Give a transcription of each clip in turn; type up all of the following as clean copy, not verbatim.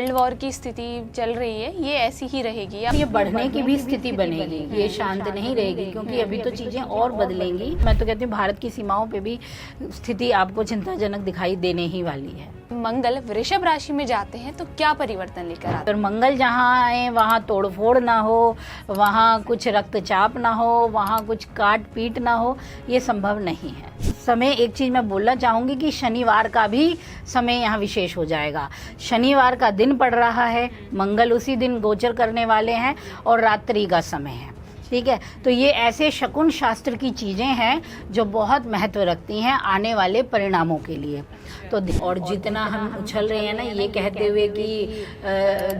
World war की स्थिति चल रही है, ये ऐसी ही रहेगी? ये बढ़ने की भी स्थिति बनेगी, ये शांत नहीं रहेगी, क्योंकि अभी तो चीजें और बदलेंगी। मैं तो कहती हूँ भारत की सीमाओं पे भी स्थिति आपको चिंताजनक दिखाई देने ही वाली है। मंगल वृषभ राशि में जाते हैं तो क्या परिवर्तन लेकर आते अगर मंगल जहाँ आए वहाँ तोड़फोड़ ना हो, वहाँ कुछ रक्तचाप ना हो, वहाँ कुछ काट पीट ना हो, ये संभव नहीं है। समय एक चीज़ मैं बोलना चाहूँगी कि शनिवार का भी समय यहाँ विशेष हो जाएगा। शनिवार का दिन पड़ रहा है, मंगल उसी दिन गोचर करने वाले हैं और रात्रि का समय है, ठीक है। तो ये ऐसे शकुन शास्त्र की चीज़ें हैं जो बहुत महत्व रखती हैं आने वाले परिणामों के लिए। तो और जितना हम उछल रहे हैं ना ये कहते हुए कि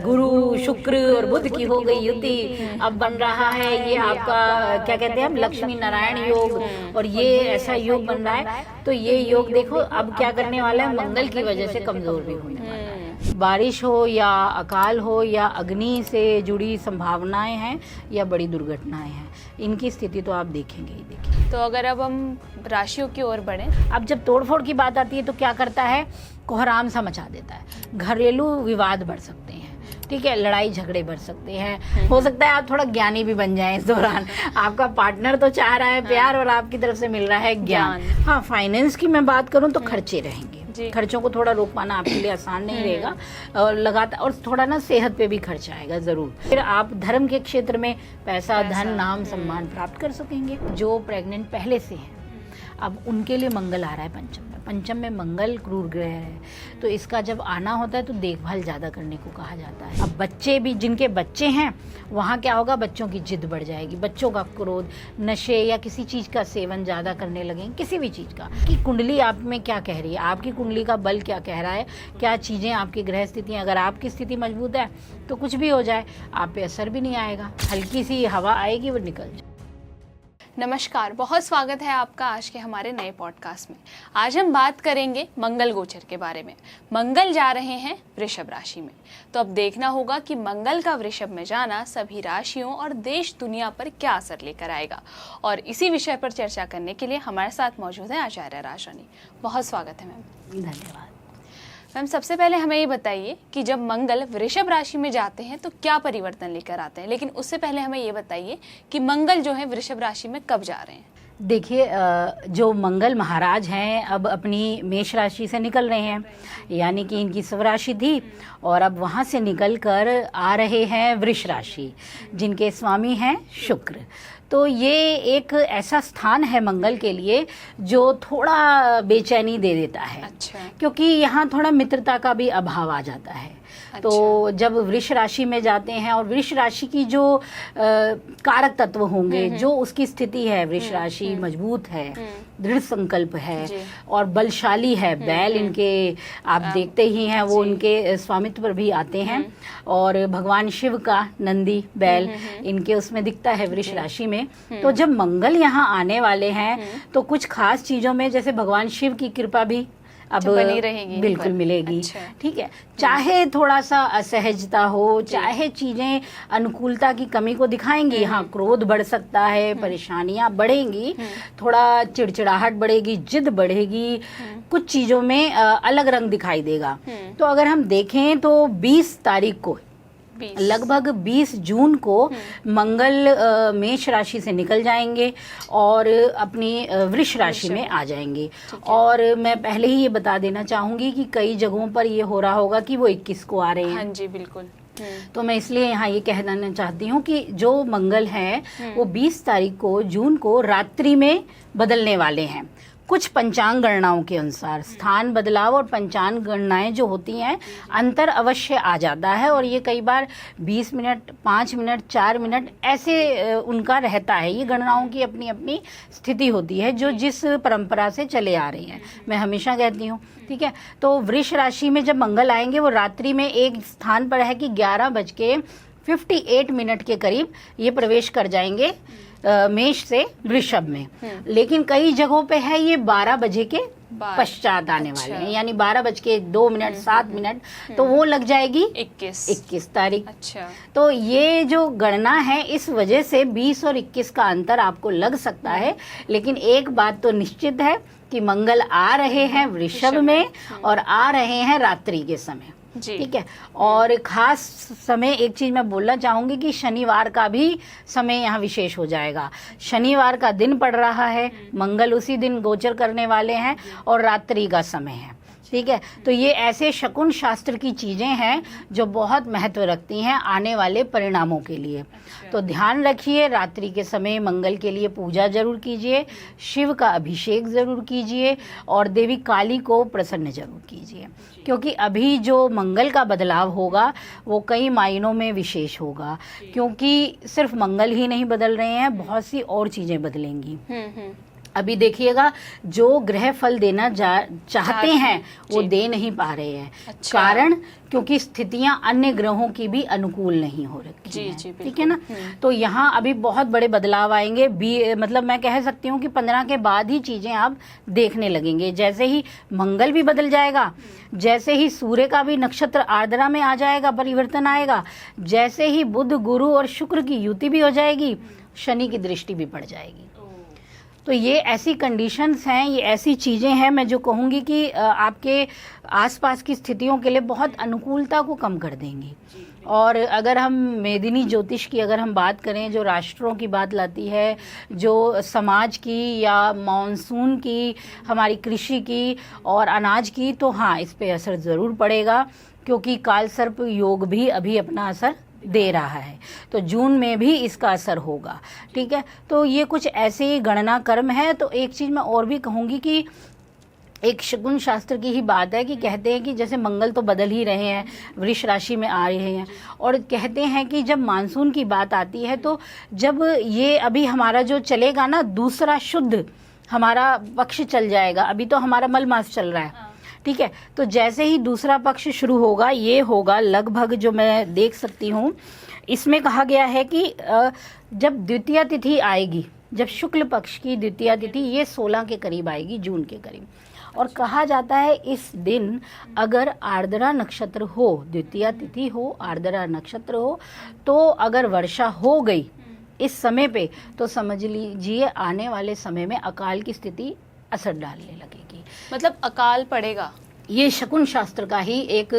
गुरु शुक्र और बुध की हो गई युति, अब बन रहा है ये आपका क्या कहते हैं हम, लक्ष्मी नारायण योग, और ये ऐसा योग बन रहा है। तो ये योग देखो अब क्या करने वाला है, मंगल की वजह से कमज़ोर भी होने वाला है। बारिश हो या अकाल हो या अग्नि से जुड़ी संभावनाएं हैं या बड़ी दुर्घटनाएं हैं, इनकी स्थिति तो आप देखेंगे ही देखेंगे। तो अगर अब हम राशियों की ओर बढ़ें, अब जब तोड़फोड़ की बात आती है तो क्या करता है, कोहराम सा मचा देता है। घरेलू विवाद बढ़ सकते हैं, ठीक है, लड़ाई झगड़े बढ़ सकते हैं। हो सकता है आप थोड़ा ज्ञानी भी बन जाएं इस दौरान। आपका पार्टनर तो चाह रहा है प्यार और आपकी तरफ से मिल रहा है ज्ञान। हाँ, फाइनेंस की मैं बात करूं तो खर्चे रहेंगे, खर्चों को थोड़ा रोक पाना आपके लिए आसान नहीं रहेगा, और लगातार और थोड़ा ना सेहत पे भी खर्च आएगा ज़रूर। फिर आप धर्म के क्षेत्र में पैसा धन नाम सम्मान प्राप्त कर सकेंगे। जो प्रेग्नेंट पहले से हैं अब उनके लिए मंगल आ रहा है पंचम में। पंचम में मंगल क्रूर ग्रह है, तो इसका जब आना होता है तो देखभाल ज़्यादा करने को कहा जाता है। अब बच्चे भी, जिनके बच्चे हैं वहाँ क्या होगा, बच्चों की जिद बढ़ जाएगी, बच्चों का क्रोध, नशे या किसी चीज़ का सेवन ज़्यादा करने लगेंगे, किसी भी चीज़ का। कि कुंडली आप में क्या कह रही है, आपकी कुंडली का बल क्या कह रहा है, क्या चीज़ें आपकी ग्रह स्थितियाँ, अगर आपकी स्थिति मजबूत है तो कुछ भी हो जाए आप पे असर भी नहीं आएगा, हल्की सी हवा आएगी वो निकल जाए। नमस्कार, बहुत स्वागत है आपका आज के हमारे नए पॉडकास्ट में। आज हम बात करेंगे मंगल गोचर के बारे में। मंगल जा रहे हैं वृषभ राशि में, तो अब देखना होगा कि मंगल का वृषभ में जाना सभी राशियों और देश दुनिया पर क्या असर लेकर आएगा। और इसी विषय पर चर्चा करने के लिए हमारे साथ मौजूद है आचार्य राजरानी। बहुत स्वागत है मैम। धन्यवाद मैम। सबसे पहले हमें ये बताइए कि जब मंगल वृषभ राशि में जाते हैं तो क्या परिवर्तन लेकर आते हैं, लेकिन उससे पहले हमें ये बताइए कि मंगल जो है वृषभ राशि में कब जा रहे हैं। देखिए, जो मंगल महाराज हैं अब अपनी मेष राशि से निकल रहे हैं, यानी कि इनकी स्वराशि थी और अब वहाँ से निकल कर आ रहे हैं वृष राशि, जिनके स्वामी हैं शुक्र। तो ये एक ऐसा स्थान है मंगल के लिए जो थोड़ा बेचैनी दे देता है। अच्छा। क्योंकि यहाँ थोड़ा मित्रता का भी अभाव आ जाता है। अच्छा। तो जब वृष राशि में जाते हैं और वृष राशि की जो कारक तत्व होंगे, जो उसकी स्थिति है, वृष राशि मजबूत है, दृढ़ संकल्प है और बलशाली है। बैल इनके आप देखते ही हैं, वो उनके स्वामित्व पर भी आते हैं। और भगवान शिव का नंदी बैल इनके उसमें दिखता है वृष राशि में। तो जब मंगल यहाँ आने वाले हैं तो कुछ खास चीज़ों में जैसे भगवान शिव की कृपा भी अब बनी रहेगी, बिल्कुल मिलेगी। अच्छा। ठीक है, चाहे थोड़ा सा असहजता हो, चाहे चीजें अनुकूलता की कमी को दिखाएंगी, हाँ क्रोध बढ़ सकता है, परेशानियां बढ़ेंगी, थोड़ा चिड़चिड़ाहट बढ़ेगी, जिद बढ़ेगी, कुछ चीजों में अलग रंग दिखाई देगा। तो अगर हम देखें तो 20 तारीख को लगभग 20 जून को मंगल मेष राशि से निकल जाएंगे और अपनी वृष राशि में आ जाएंगे। और मैं पहले ही ये बता देना चाहूँगी कि कई जगहों पर ये हो रहा होगा कि वो 21 को आ रहे हैं। हाँ जी, बिल्कुल। तो मैं इसलिए यहाँ ये कह देना चाहती हूँ कि जो मंगल है वो 20 तारीख को जून को रात्रि में बदलने वाले हैं। कुछ पंचांग गणनाओं के अनुसार स्थान बदलाव और पंचांग गणनाएं जो होती हैं अंतर अवश्य आ जाता है, और ये कई बार 20 मिनट, 5 मिनट, 4 मिनट ऐसे उनका रहता है। ये गणनाओं की अपनी अपनी स्थिति होती है जो जिस परंपरा से चले आ रही हैं, मैं हमेशा कहती हूँ। ठीक है, तो वृष राशि में जब मंगल आएंगे वो रात्रि में एक स्थान पर है कि 11:58 के करीब ये प्रवेश कर जाएंगे मेष से वृषभ में। लेकिन कई जगहों पे है ये 12 बजे के पश्चात आने वाले हैं, यानी 12:02, 7 तो वो लग जाएगी 21 तारीख। अच्छा। तो ये जो गणना है इस वजह से 20 और 21 का अंतर आपको लग सकता है, लेकिन एक बात तो निश्चित है कि मंगल आ रहे हैं वृषभ में और आ रहे हैं रात्रि के समय। जी। ठीक है। और खास समय एक चीज मैं बोलना चाहूंगी कि शनिवार का भी समय यहाँ विशेष हो जाएगा। शनिवार का दिन पड़ रहा है, मंगल उसी दिन गोचर करने वाले हैं और रात्रि का समय है। ठीक है, तो ये ऐसे शकुन शास्त्र की चीजें हैं जो बहुत महत्व रखती हैं आने वाले परिणामों के लिए। तो ध्यान रखिए, रात्रि के समय मंगल के लिए पूजा जरूर कीजिए, शिव का अभिषेक जरूर कीजिए और देवी काली को प्रसन्न जरूर कीजिए, क्योंकि अभी जो मंगल का बदलाव होगा वो कई मायनों में विशेष होगा, क्योंकि सिर्फ मंगल ही नहीं बदल रहे हैं, बहुत सी और चीजें बदलेंगी। अभी देखिएगा, जो ग्रह फल देना चाहते हैं वो दे नहीं पा रहे हैं। अच्छा। कारण क्योंकि स्थितियां अन्य ग्रहों की भी अनुकूल नहीं हो रही हैं। ठीक है ना। तो यहाँ अभी बहुत बड़े बदलाव आएंगे। मतलब मैं कह सकती हूँ कि 15 के बाद ही चीजें आप देखने लगेंगे। जैसे ही मंगल भी बदल जाएगा, जैसे ही सूर्य का भी नक्षत्र आर्द्रा में आ जाएगा, परिवर्तन आएगा, जैसे ही बुध गुरु और शुक्र की युति भी हो जाएगी, शनि की दृष्टि भी पड़ जाएगी। तो ये ऐसी कंडीशंस हैं, ये ऐसी चीज़ें हैं, मैं जो कहूँगी कि आपके आसपास की स्थितियों के लिए बहुत अनुकूलता को कम कर देंगी। और अगर हम मेदिनी ज्योतिष की अगर हम बात करें, जो राष्ट्रों की बात लाती है, जो समाज की या मॉनसून की, हमारी कृषि की और अनाज की, तो हाँ, इस पे असर ज़रूर पड़ेगा, क्योंकि काल सर्प योग भी अभी अपना असर दे रहा है। तो जून में भी इसका असर होगा। ठीक है, तो ये कुछ ऐसे ही गणना कर्म है। तो एक चीज़ मैं और भी कहूँगी कि एक शकुन शास्त्र की ही बात है कि कहते हैं कि जैसे मंगल तो बदल ही रहे हैं, वृष राशि में आ रहे हैं, और कहते हैं कि जब मानसून की बात आती है, तो जब ये अभी हमारा जो चलेगा ना, दूसरा शुद्ध हमारा पक्ष चल जाएगा। अभी तो हमारा मल मास चल रहा है। ठीक है, तो जैसे ही दूसरा पक्ष शुरू होगा, ये होगा लगभग, जो मैं देख सकती हूँ, इसमें कहा गया है कि जब द्वितीया तिथि आएगी, जब शुक्ल पक्ष की द्वितीया तिथि, ये 16 के करीब आएगी, जून के करीब। और कहा जाता है इस दिन अगर आर्द्रा नक्षत्र हो, द्वितीया तिथि हो, आर्द्रा नक्षत्र हो, तो अगर वर्षा हो गई इस समय पे, तो समझ लीजिए आने वाले समय में अकाल की स्थिति असर डालने लगेगी। मतलब अकाल पड़ेगा। ये शकुन शास्त्र का ही एक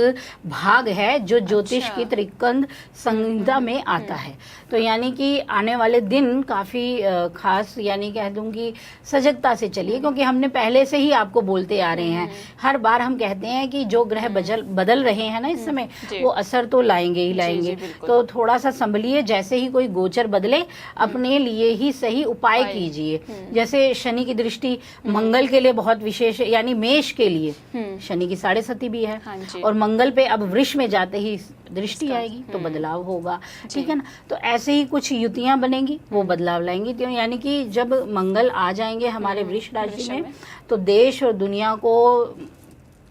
भाग है जो ज्योतिष की त्रिकंद संहिता में आता है। तो यानी कि आने वाले दिन काफ़ी खास, यानी कह दूं कि सजगता से चलिए, क्योंकि हमने पहले से ही आपको बोलते आ रहे हैं। हर बार हम कहते हैं कि जो ग्रह बदल रहे हैं ना इस समय, वो असर तो लाएंगे ही लाएंगे। तो थोड़ा सा संभलिए, जैसे ही कोई गोचर बदले अपने लिए ही सही उपाय कीजिए। जैसे शनि की दृष्टि मंगल के लिए बहुत विशेष है, यानी मेष के लिए शनि की 7.5 भी है। और मंगल पे अब वृष में जाते ही दृष्टि आएगी, तो बदलाव होगा। ठीक है ना। तो ऐसे ही कुछ युतियां बनेंगी, वो बदलाव लाएंगी। तो यानी कि जब मंगल आ जाएंगे हमारे वृष राशि में, तो देश और दुनिया को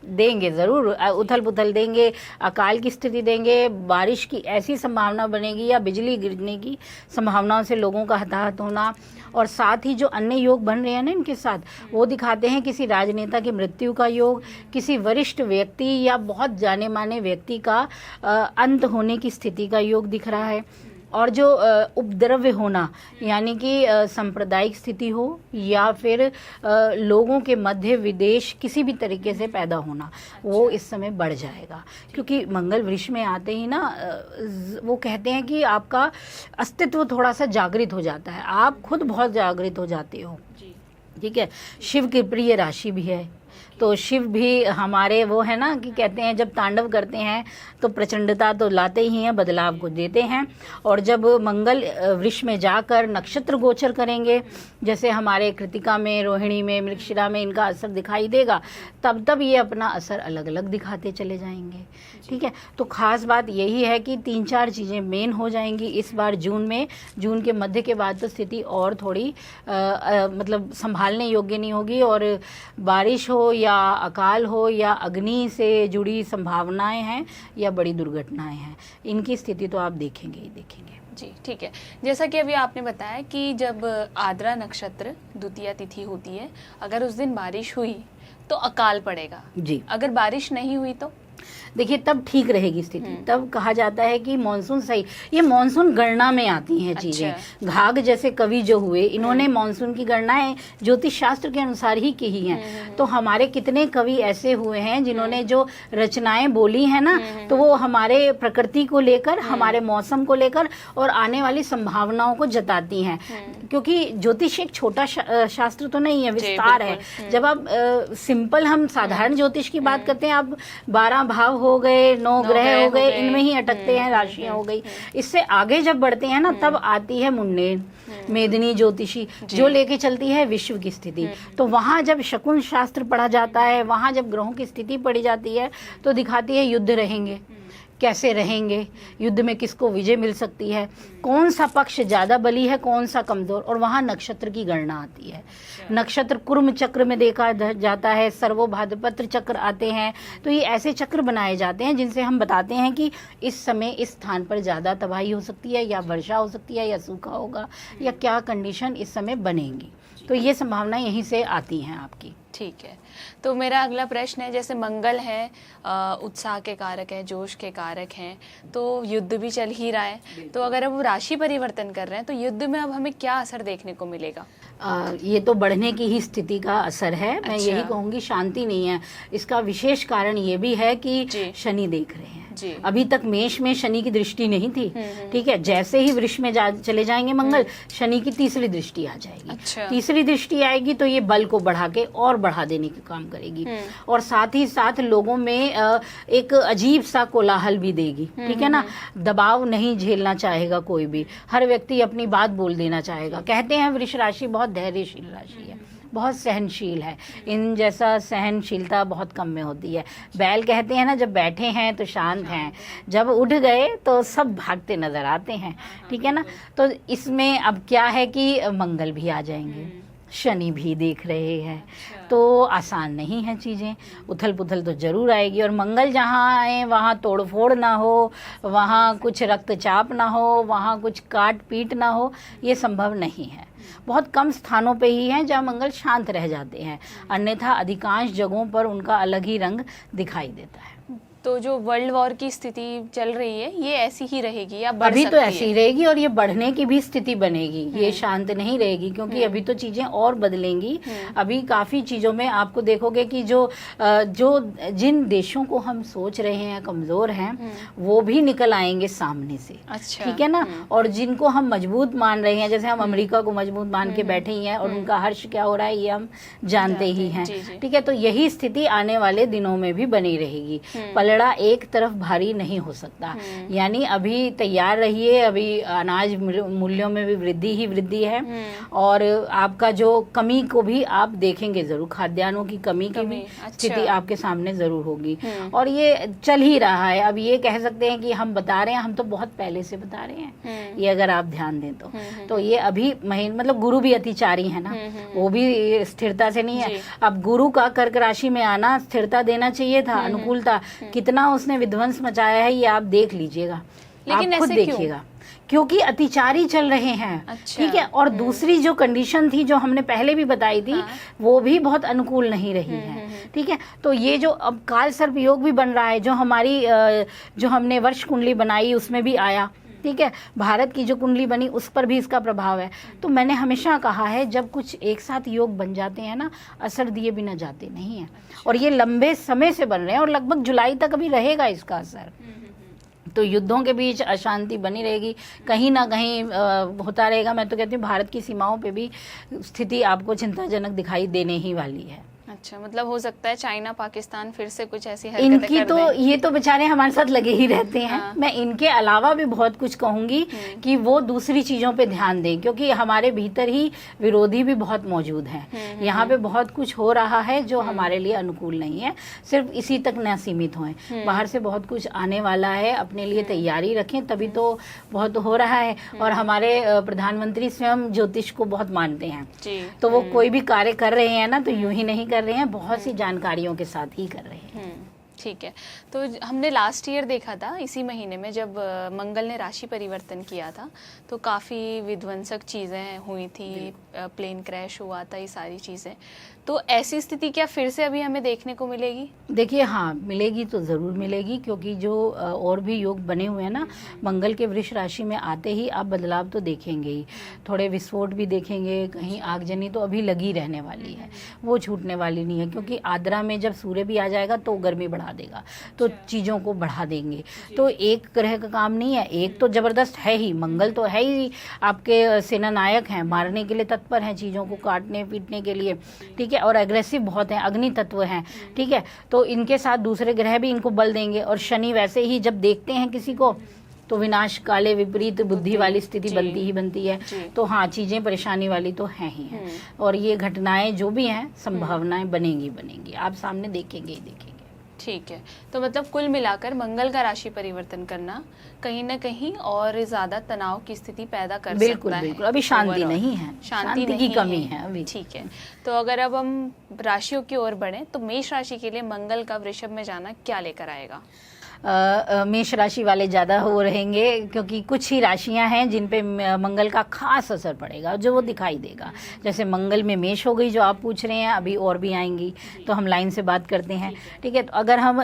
देंगे ज़रूर, उथल पुथल देंगे, अकाल की स्थिति देंगे, बारिश की ऐसी संभावना बनेगी या बिजली गिरने की संभावनाओं से लोगों का हताहत होना। और साथ ही जो अन्य योग बन रहे हैं ना इनके साथ, वो दिखाते हैं किसी राजनेता की मृत्यु का योग, किसी वरिष्ठ व्यक्ति या बहुत जाने माने व्यक्ति का अंत होने की स्थिति का योग दिख रहा है। और जो उपद्रव्य होना, यानी कि सांप्रदायिक स्थिति हो या फिर लोगों के मध्य विदेश किसी भी तरीके से पैदा होना, वो इस समय बढ़ जाएगा। क्योंकि मंगल वृष में आते ही ना, वो कहते हैं कि आपका अस्तित्व थोड़ा सा जागृत हो जाता है, आप खुद बहुत जागृत हो जाते हो। ठीक है, शिव की प्रिय राशि भी है, तो शिव भी हमारे वो है ना कि कहते हैं जब तांडव करते हैं तो प्रचंडता तो लाते ही हैं, बदलाव को देते हैं। और जब मंगल वृष में जाकर नक्षत्र गोचर करेंगे, जैसे हमारे कृतिका में, रोहिणी में, मृगशिरा में इनका असर दिखाई देगा, तब तब ये अपना असर अलग अलग दिखाते चले जाएंगे। ठीक है, तो खास बात यही है कि 3-4 चीज़ें मेन हो जाएंगी इस बार जून में। जून के मध्य के बाद तो स्थिति और थोड़ी मतलब संभालने योग्य नहीं होगी, और बारिश हो या अकाल हो या अग्नि से जुड़ी संभावनाएं हैं या बड़ी दुर्घटनाएं हैं, इनकी स्थिति तो आप देखेंगे ही देखेंगे। जी ठीक है, जैसा कि अभी आपने बताया कि जब आर्द्रा नक्षत्र द्वितीया तिथि होती है, अगर उस दिन बारिश हुई तो अकाल पड़ेगा जी। अगर बारिश नहीं हुई तो देखिए तब ठीक रहेगी स्थिति। तब कहा जाता है कि मानसून सही, ये मानसून गणना में आती हैं चीजें। घाघ जैसे कवि जो हुए, इन्होंने मानसून की गणनाएं ज्योतिष शास्त्र के अनुसार ही की हैं। तो हमारे कितने कवि ऐसे हुए हैं जिन्होंने जो रचनाएं बोली है ना, तो वो हमारे प्रकृति को लेकर, हमारे मौसम को लेकर और आने वाली संभावनाओं को जताती हैं। क्योंकि ज्योतिष एक छोटा शास्त्र तो नहीं है, विस्तार है। जब आप सिंपल हम साधारण ज्योतिष की बात करते हैं, आप 12 भाव हो गए, 9 ग्रह हो गए, इनमें ही अटकते हैं, राशियां हो गई। इससे आगे जब बढ़ते हैं ना, तब आती है मुंडेन मेदिनी ज्योतिषी, जो लेके चलती है विश्व की स्थिति। तो वहां जब शकुन शास्त्र पढ़ा जाता है, वहां जब ग्रहों की स्थिति पढ़ी जाती है, तो दिखाती है युद्ध रहेंगे, कैसे रहेंगे, युद्ध में किसको विजय मिल सकती है, कौन सा पक्ष ज्यादा बली है, कौन सा कमजोर। और वहां नक्षत्र की गणना आती है। नक्षत्र कुर्म चक्र में देखा जाता है, सर्वो भाद्रपत्र चक्र आते हैं। तो ये ऐसे चक्र बनाए जाते हैं जिनसे हम बताते हैं कि इस समय इस स्थान पर ज्यादा तबाही हो सकती है, या वर्षा हो सकती है, या सूखा होगा, या क्या कंडीशन इस समय बनेंगी। तो ये संभावना यहीं से आती हैं आपकी। ठीक है, तो मेरा अगला प्रश्न है, जैसे मंगल है उत्साह के कारक है, जोश के कारक हैं, तो युद्ध भी चल ही रहा है, तो अगर अब वो राशि परिवर्तन कर रहे हैं, तो युद्ध में अब हमें क्या असर देखने को मिलेगा? ये तो बढ़ने की ही स्थिति का असर है। मैं यही कहूँगी, शांति नहीं है। इसका विशेष कारण ये भी है कि शनि देख रहे हैं। अभी तक मेष में शनि की दृष्टि नहीं थी, ठीक है। जैसे ही वृष में चले जाएंगे मंगल, शनि की तीसरी दृष्टि आ जाएगी। तीसरी दृष्टि आएगी तो ये बल को बढ़ा के और बढ़ा देने का काम करेगी, और साथ ही साथ लोगों में एक अजीब सा कोलाहल भी देगी, ठीक है ना। दबाव नहीं झेलना चाहेगा कोई भी, हर व्यक्ति अपनी बात बोल देना चाहेगा। कहते हैं वृष राशि बहुत धैर्यशील राशि है, बहुत सहनशील है। इन जैसा सहनशीलता बहुत कम में होती है। बैल कहते हैं ना, जब बैठे हैं तो शांत हैं, जब उठ गए तो सब भागते नजर आते हैं, ठीक है ना। तो इसमें अब क्या है कि मंगल भी आ जाएंगे, शनि भी देख रहे हैं, तो आसान नहीं है चीज़ें। उथल पुथल तो जरूर आएगी। और मंगल जहाँ आए वहाँ तोड़ फोड़ ना हो, वहाँ कुछ रक्तचाप ना हो, वहाँ कुछ काट पीट ना हो, ये संभव नहीं है। बहुत कम स्थानों पे ही हैं जहाँ मंगल शांत रह जाते हैं, अन्यथा अधिकांश जगहों पर उनका अलग ही रंग दिखाई देता है। तो जो वर्ल्ड वॉर की स्थिति चल रही है, ये ऐसी ही रहेगी या बढ़ अभी सकती तो ऐसी है? ही रहेगी, और ये बढ़ने की भी स्थिति बनेगी। ये शांत नहीं रहेगी, क्योंकि अभी तो चीजें और बदलेंगी। अभी काफी चीजों में आपको देखोगे कि जो जिन देशों को हम सोच रहे हैं कमजोर हैं, वो भी निकल आएंगे सामने से। अच्छा, ठीक है ना। और जिनको हम मजबूत मान रहे हैं, जैसे हम अमेरिका को मजबूत मान के बैठे ही हैं, और उनका हर्ष क्या हो रहा है ये हम जानते ही हैं, ठीक है। तो यही स्थिति आने वाले दिनों में भी बनी रहेगी। पलड़ा एक तरफ भारी नहीं हो सकता। यानी अभी तैयार रहिए, अभी अनाज मूल्यों में भी वृद्धि ही वृद्धि है, और आपका जो कमी को भी आप देखेंगे जरूर, खाद्यान्नों की कमी की भी स्थिति आपके सामने जरूर होगी। और ये चल ही रहा है। अब ये कह सकते हैं कि हम बता रहे हैं, हम तो बहुत पहले से बता रहे हैं, ये अगर आप ध्यान दें तो ये अभी मतलब गुरु भी अतिचारी है ना, वो भी स्थिरता से नहीं है। अब गुरु का कर्क राशि में आना स्थिरता देना चाहिए था, अनुकूलता। कितना उसने विध्वंस मचाया है ये आप देख लीजिएगा, लेकिन आप खुद देखिएगा, क्योंकि अतिचारी चल रहे हैं। अच्छा, ठीक है। और दूसरी जो कंडीशन थी, जो हमने पहले भी बताई थी, वो भी बहुत अनुकूल नहीं रही है। ठीक है। तो ये जो अब काल सर्प योग भी बन रहा है, जो हमारी जो हमने वर्ष कुंडली बनाई उसमें भी आया, ठीक है। भारत की जो कुंडली बनी उस पर भी इसका प्रभाव है। तो मैंने हमेशा कहा है, जब कुछ एक साथ योग बन जाते हैं ना, असर दिए बिना जाते नहीं है। और ये लंबे समय से बन रहे हैं, और लगभग जुलाई तक अभी रहेगा इसका असर। तो युद्धों के बीच अशांति बनी रहेगी, कहीं ना कहीं होता रहेगा। मैं तो कहती हूँ भारत की सीमाओं पे भी स्थिति आपको चिंताजनक दिखाई देने ही वाली है। अच्छा, मतलब हो सकता है चाइना पाकिस्तान फिर से कुछ ऐसी हरकतें इनकी कर तो दें। ये तो बेचारे हमारे साथ लगे ही रहते हैं। हाँ। मैं इनके अलावा भी बहुत कुछ कहूंगी कि वो दूसरी चीजों पे ध्यान दें, क्योंकि हमारे भीतर ही विरोधी भी बहुत मौजूद हैं। यहाँ पे बहुत कुछ हो रहा है जो हमारे लिए अनुकूल नहीं है। सिर्फ इसी तक न सीमित हों, बाहर से बहुत कुछ आने वाला है, अपने लिए तैयारी रखें, तभी तो बहुत हो रहा है। और हमारे प्रधानमंत्री स्वयं ज्योतिष को बहुत मानते हैं, तो वो कोई भी कार्य कर रहे हैं ना, तो यूं ही नहीं कर रहे हैं, बहुत सी जानकारियों के साथ ही कर रहे हैं। ठीक है। तो हमने लास्ट ईयर देखा था इसी महीने में जब मंगल ने राशि परिवर्तन किया था, तो काफ़ी विध्वंसक चीज़ें हुई थी, प्लेन क्रैश हुआ था, ये सारी चीज़ें। तो ऐसी स्थिति क्या फिर से अभी हमें देखने को मिलेगी? देखिए हाँ, मिलेगी तो ज़रूर मिलेगी, क्योंकि जो और भी योग बने हुए हैं ना, मंगल के वृष राशि में आते ही आप बदलाव तो देखेंगे ही। थोड़े विस्फोट भी देखेंगे, कहीं आगजनी तो अभी लगी रहने वाली है, वो छूटने वाली नहीं है, क्योंकि आद्रा में जब सूर्य भी आ जाएगा तो गर्मी बढ़ा देगा, तो चीज़ों को बढ़ा देंगे। तो एक ग्रह का काम नहीं है, एक तो ज़बरदस्त है ही, मंगल तो है ही, आपके सेनानायक हैं, मारने के लिए तत्पर हैं, चीज़ों को काटने पीटने के लिए, ठीक है, और एग्रेसिव बहुत हैं, अग्नि तत्व हैं, ठीक है। तो इनके साथ दूसरे ग्रह भी इनको बल देंगे, और शनि वैसे ही जब देखते हैं किसी को तो विनाश काले विपरीत बुद्धि वाली स्थिति बनती ही बनती है। तो हाँ, चीज़ें परेशानी वाली तो हैं ही हैं, और ये घटनाएं जो भी हैं, संभावनाएं बनेंगी, आप सामने देखेंगे ही देखेंगे। ठीक है। तो मतलब कुल मिलाकर मंगल का राशि परिवर्तन करना कहीं ना कहीं और ज्यादा तनाव की स्थिति पैदा कर सकता है। बिल्कुल, अभी शांति नहीं है, शांति की कमी है अभी। ठीक है। तो अगर अब हम राशियों की ओर बढ़ें तो मेष राशि के लिए मंगल का वृषभ में जाना क्या लेकर आएगा? मेष राशि वाले ज़्यादा हो रहेंगे, क्योंकि कुछ ही राशियां हैं जिन पे मंगल का खास असर पड़ेगा, जो वो दिखाई देगा। जैसे मंगल में मेष हो गई, जो आप पूछ रहे हैं, अभी और भी आएंगी, तो हम लाइन से बात करते हैं, ठीक है। तो अगर हम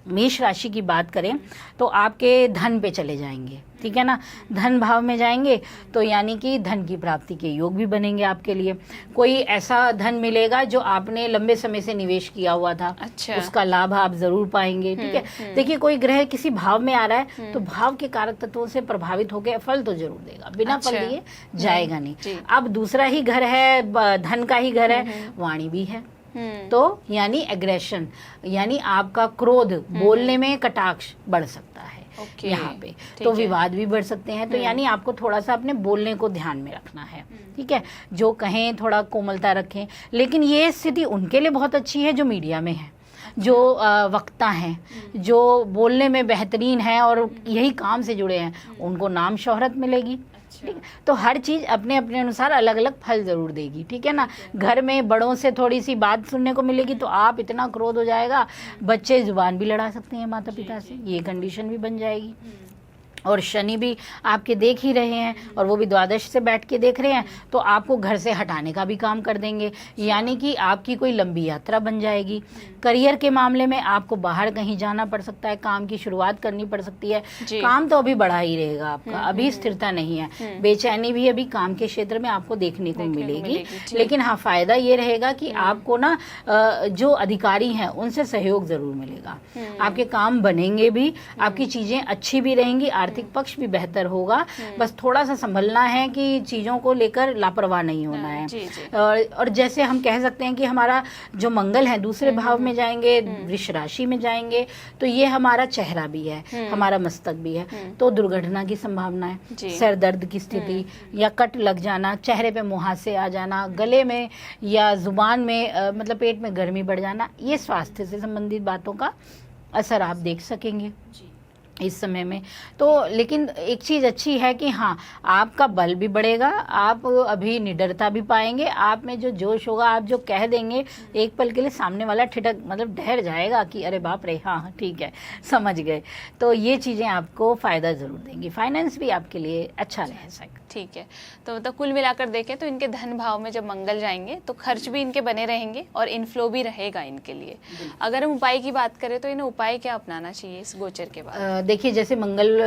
मेष राशि की बात करें तो आपके धन पे चले जाएंगे, ठीक है ना, धन भाव में जाएंगे, तो यानी कि धन की प्राप्ति के योग भी बनेंगे आपके लिए। कोई ऐसा धन मिलेगा जो आपने लंबे समय से निवेश किया हुआ था, अच्छा, उसका लाभ आप जरूर पाएंगे, ठीक है। देखिए, कोई ग्रह किसी भाव में आ रहा है तो भाव के कारक तत्वों से प्रभावित होकर फल तो जरूर देगा, बिना फल दिए जाएगा नहीं। अब दूसरा ही घर है, धन का ही घर है, वाणी भी है, तो यानी एग्रेशन, यानी आपका क्रोध, बोलने में कटाक्ष बढ़ सकता है यहाँ पे, तो विवाद भी बढ़ सकते हैं। तो यानी आपको थोड़ा सा अपने बोलने को ध्यान में रखना है, ठीक है। जो कहें थोड़ा कोमलता रखें, लेकिन ये स्थिति उनके लिए बहुत अच्छी है जो मीडिया में है, जो वक्ता हैं, जो बोलने में बेहतरीन हैं और यही काम से जुड़े हैं, उनको नाम शोहरत मिलेगी, ठीक है। तो हर चीज़ अपने अपने अनुसार अलग अलग फल जरूर देगी, ठीक है ना। घर में बड़ों से थोड़ी सी बात सुनने को मिलेगी तो आप इतना क्रोध हो जाएगा, बच्चे जुबान भी लड़ा सकते हैं माता पिता से, ये कंडीशन भी बन जाएगी। और शनि भी आपके देख ही रहे हैं, और वो भी द्वादश से बैठ के देख रहे हैं, तो आपको घर से हटाने का भी काम कर देंगे, यानी कि आपकी कोई लंबी यात्रा बन जाएगी। करियर के मामले में आपको बाहर कहीं जाना पड़ सकता है, काम की शुरुआत करनी पड़ सकती है। काम तो अभी बढ़ा ही रहेगा आपका, अभी स्थिरता नहीं है, बेचैनी भी अभी काम के क्षेत्र में आपको देखने को मिलेगी। लेकिन हाँ, फायदा ये रहेगा कि आपको ना जो अधिकारी हैं उनसे सहयोग जरूर मिलेगा, आपके काम बनेंगे भी, आपकी चीजें अच्छी भी रहेंगी, आर्थिक पक्ष भी बेहतर होगा। बस थोड़ा सा संभलना है कि चीजों को लेकर लापरवाह नहीं होना है। और जैसे हम कह सकते हैं कि हमारा जो मंगल है दूसरे भाव में जाएंगे, वृष राशि में जाएंगे, तो ये हमारा चेहरा भी है, हमारा मस्तक भी है, तो दुर्घटना की संभावना है, सर दर्द की स्थिति, या कट लग जाना, चेहरे पे मुहासे आ जाना, गले में या जुबान में मतलब पेट में गर्मी बढ़ जाना, ये स्वास्थ्य से संबंधित बातों का असर आप देख सकेंगे इस समय में। तो लेकिन एक चीज़ अच्छी है कि हाँ, आपका बल भी बढ़ेगा, आप अभी निडरता भी पाएंगे, आप में जो जोश होगा, आप जो कह देंगे, एक पल के लिए सामने वाला ठिठक मतलब ठहर जाएगा कि अरे बाप रे, हाँ ठीक है, समझ गए। तो ये चीज़ें आपको फ़ायदा ज़रूर देंगी, फाइनेंस भी आपके लिए अच्छा रह सकता। ठीक है। तो मतलब कुल मिलाकर देखें तो इनके धन भाव में जब मंगल जाएंगे तो खर्च भी इनके बने रहेंगे और इनफ्लो भी रहेगा इनके लिए। अगर हम उपाय की बात करें तो इन्हें उपाय क्या अपनाना चाहिए इस गोचर के बाद? देखिए, जैसे मंगल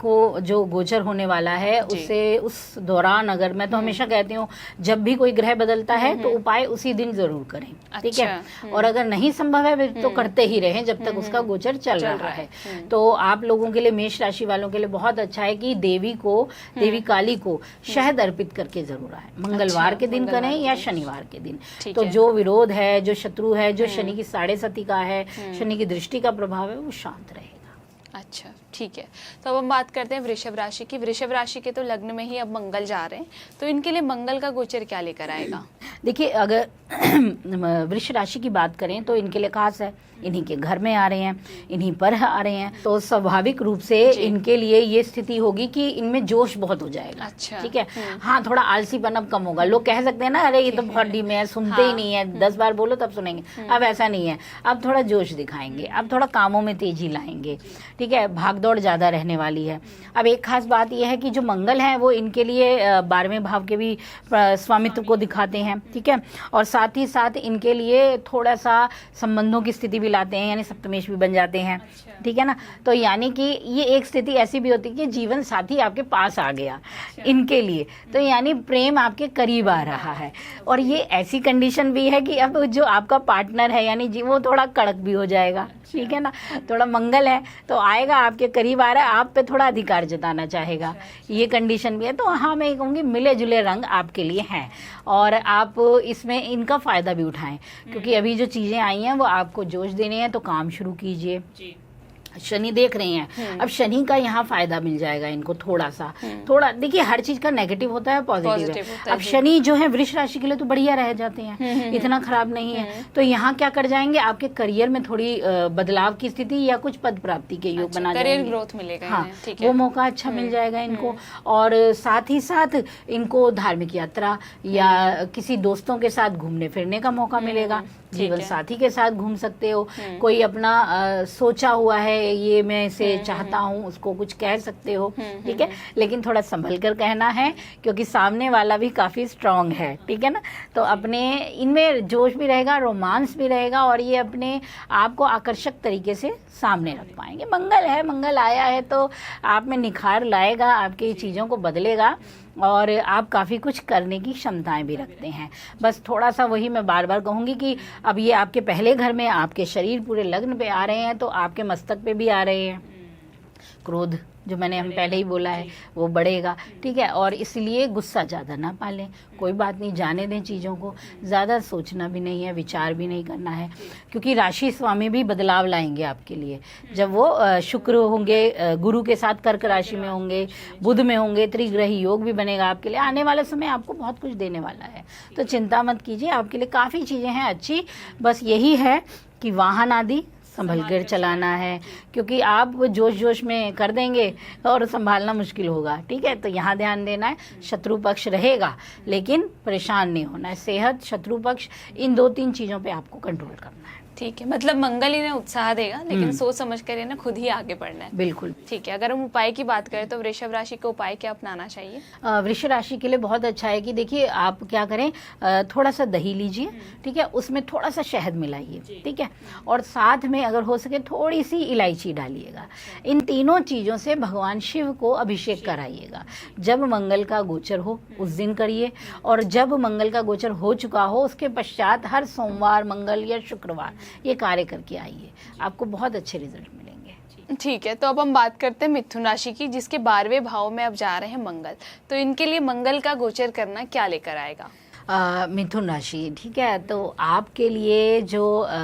को जो गोचर होने वाला है, उससे उस दौरान, अगर मैं तो हमेशा कहती हूँ जब भी कोई ग्रह बदलता है तो उपाय उसी दिन जरूर करें, ठीक है। और अगर नहीं संभव है तो करते ही रहें जब तक उसका गोचर चल रहा है। तो आप लोगों के लिए, मेष राशि वालों के लिए बहुत अच्छा है कि देवी काली को शहद अर्पित करके जरूर आए, मंगलवार के दिन करें या शनिवार के दिन। तो जो विरोध है, जो शत्रु है, जो शनि की 7.5 का है, शनि की दृष्टि का प्रभाव है, वो शांत रहेगा। अच्छा। ठीक है, तो अब हम बात करते हैं वृषभ राशि की। वृषभ राशि के तो लग्न में ही अब मंगल जा रहे हैं, तो इनके लिए मंगल का गोचर क्या लेकर आएगा? देखिए, अगर वृष राशि की बात करें तो इनके लिए खास है, इन्हीं के घर में आ रहे हैं, इन्हीं पर आ रहे हैं, तो स्वाभाविक रूप से इनके लिए ये स्थिति होगी कि इनमें जोश बहुत हो जाएगा। अच्छा। ठीक है, हाँ, थोड़ा आलसीपन अब कम होगा। लोग कह सकते हैं ना, अरे ये तो बहुत धीमे है, सुनते ही नहीं है, 10 बार बोलो तब सुनेंगे। अब ऐसा नहीं है, अब थोड़ा जोश दिखाएंगे, अब थोड़ा कामों में तेजी लाएंगे। ठीक है, भागदौड़ ज्यादा रहने वाली है। अब एक खास बात यह है कि जो मंगल है वो इनके लिए 12वें भाव के भी स्वामित्व को दिखाते हैं। ठीक है, और साथ ही साथ इनके लिए थोड़ा सा संबंधों की स्थिति भी लाते हैं, यानी सप्तमेश भी बन जाते हैं। ठीक है ना, तो यानी कि ये एक स्थिति ऐसी भी होती है कि जीवन साथी आपके पास आ गया इनके लिए, तो यानी प्रेम आपके करीब आ रहा है। और ये ऐसी कंडीशन भी है कि अब जो आपका पार्टनर है यानी जी वो थोड़ा कड़क भी हो जाएगा। ठीक है ना, थोड़ा मंगल है तो आएगा, आपके करीब आ रहा है, आप पे थोड़ा अधिकार जताना चाहेगा, ये कंडीशन भी है। तो हाँ, मैं कहूँगी मिले जुले रंग आपके लिए हैं और आप इसमें इनका फ़ायदा भी उठाएं, क्योंकि अभी जो चीज़ें आई हैं वो आपको जोश देने हैं, तो काम शुरू कीजिए। शनि देख रहे हैं, अब शनि का यहाँ फायदा मिल जाएगा इनको थोड़ा सा। थोड़ा देखिए, हर चीज का नेगेटिव होता है, पॉजिटिव है। अब शनि जो है वृष राशि के लिए तो बढ़िया रह जाते हैं, इतना खराब नहीं है। तो यहाँ क्या कर जाएंगे, आपके करियर में थोड़ी बदलाव की स्थिति या कुछ पद प्राप्ति के योग बना जाएंगे, करियर ग्रोथ मिलेगा। हाँ, वो मौका अच्छा मिल जाएगा इनको। और साथ ही साथ इनको धार्मिक यात्रा या किसी दोस्तों के साथ घूमने फिरने का मौका मिलेगा। जीवन साथी के साथ घूम सकते हो, कोई अपना सोचा हुआ है ये मैं इसे चाहता हूँ, उसको कुछ कह सकते हो। ठीक है, लेकिन थोड़ा संभल कर कहना है, क्योंकि सामने वाला भी काफी स्ट्रांग है। ठीक है ना, तो अपने इनमें जोश भी रहेगा, रोमांस भी रहेगा, और ये अपने आप को आकर्षक तरीके से सामने रख पाएंगे। मंगल है, मंगल आया है तो आप में निखार लाएगा, आपकी चीज़ों को बदलेगा और आप काफ़ी कुछ करने की क्षमताएं भी रखते हैं। बस थोड़ा सा वही मैं बार बार कहूँगी कि अब ये आपके पहले घर में, आपके शरीर पूरे लग्न पे आ रहे हैं, तो आपके मस्तक पे भी आ रहे हैं। क्रोध जो मैंने हम पहले ही बोला है वो बढ़ेगा। ठीक है, और इसलिए गुस्सा ज़्यादा ना पालें, कोई बात नहीं, जाने दें चीज़ों को, ज़्यादा सोचना भी नहीं है, विचार भी नहीं करना है, क्योंकि राशि स्वामी भी बदलाव लाएंगे आपके लिए। जब वो शुक्र होंगे, गुरु के साथ कर्क राशि में होंगे, बुध में होंगे, त्रिग्रही योग भी बनेगा आपके लिए। आने वाला समय आपको बहुत कुछ देने वाला है, तो चिंता मत कीजिए, आपके लिए काफ़ी चीज़ें हैं अच्छी। बस यही है कि वाहन आदि संभल कर चलाना है, क्योंकि आप जोश जोश में कर देंगे और संभालना मुश्किल होगा। ठीक है, तो यहाँ ध्यान देना है, शत्रु पक्ष रहेगा लेकिन परेशान नहीं होना है। सेहत, शत्रु पक्ष, इन 2-3 चीज़ों पे आपको कंट्रोल करना है। ठीक है, मतलब मंगल इन्हें उत्साह देगा, लेकिन सोच समझ कर इन्हें खुद ही आगे बढ़ना है। बिल्कुल ठीक है, अगर हम उपाय की बात करें तो वृषभ राशि का उपाय क्या अपनाना चाहिए? वृष राशि के लिए बहुत अच्छा है कि देखिए, आप क्या करें, थोड़ा सा दही लीजिए। ठीक है, उसमें थोड़ा सा शहद मिलाइए। ठीक है, और साथ में अगर हो सके थोड़ी सी इलायची डालिएगा। इन तीनों चीज़ों से भगवान शिव को अभिषेक कराइएगा। जब मंगल का गोचर हो उस दिन करिए, और जब मंगल का गोचर हो चुका हो उसके पश्चात हर सोमवार, मंगल या शुक्रवार ये कार्य करके आइए, आपको बहुत अच्छे रिजल्ट मिलेंगे। ठीक है, तो अब हम बात करते हैं मिथुन राशि की, जिसके 12वें भाव में अब जा रहे हैं मंगल। तो इनके लिए मंगल का गोचर करना क्या लेकर आएगा? मिथुन राशि, ठीक है, तो आपके लिए जो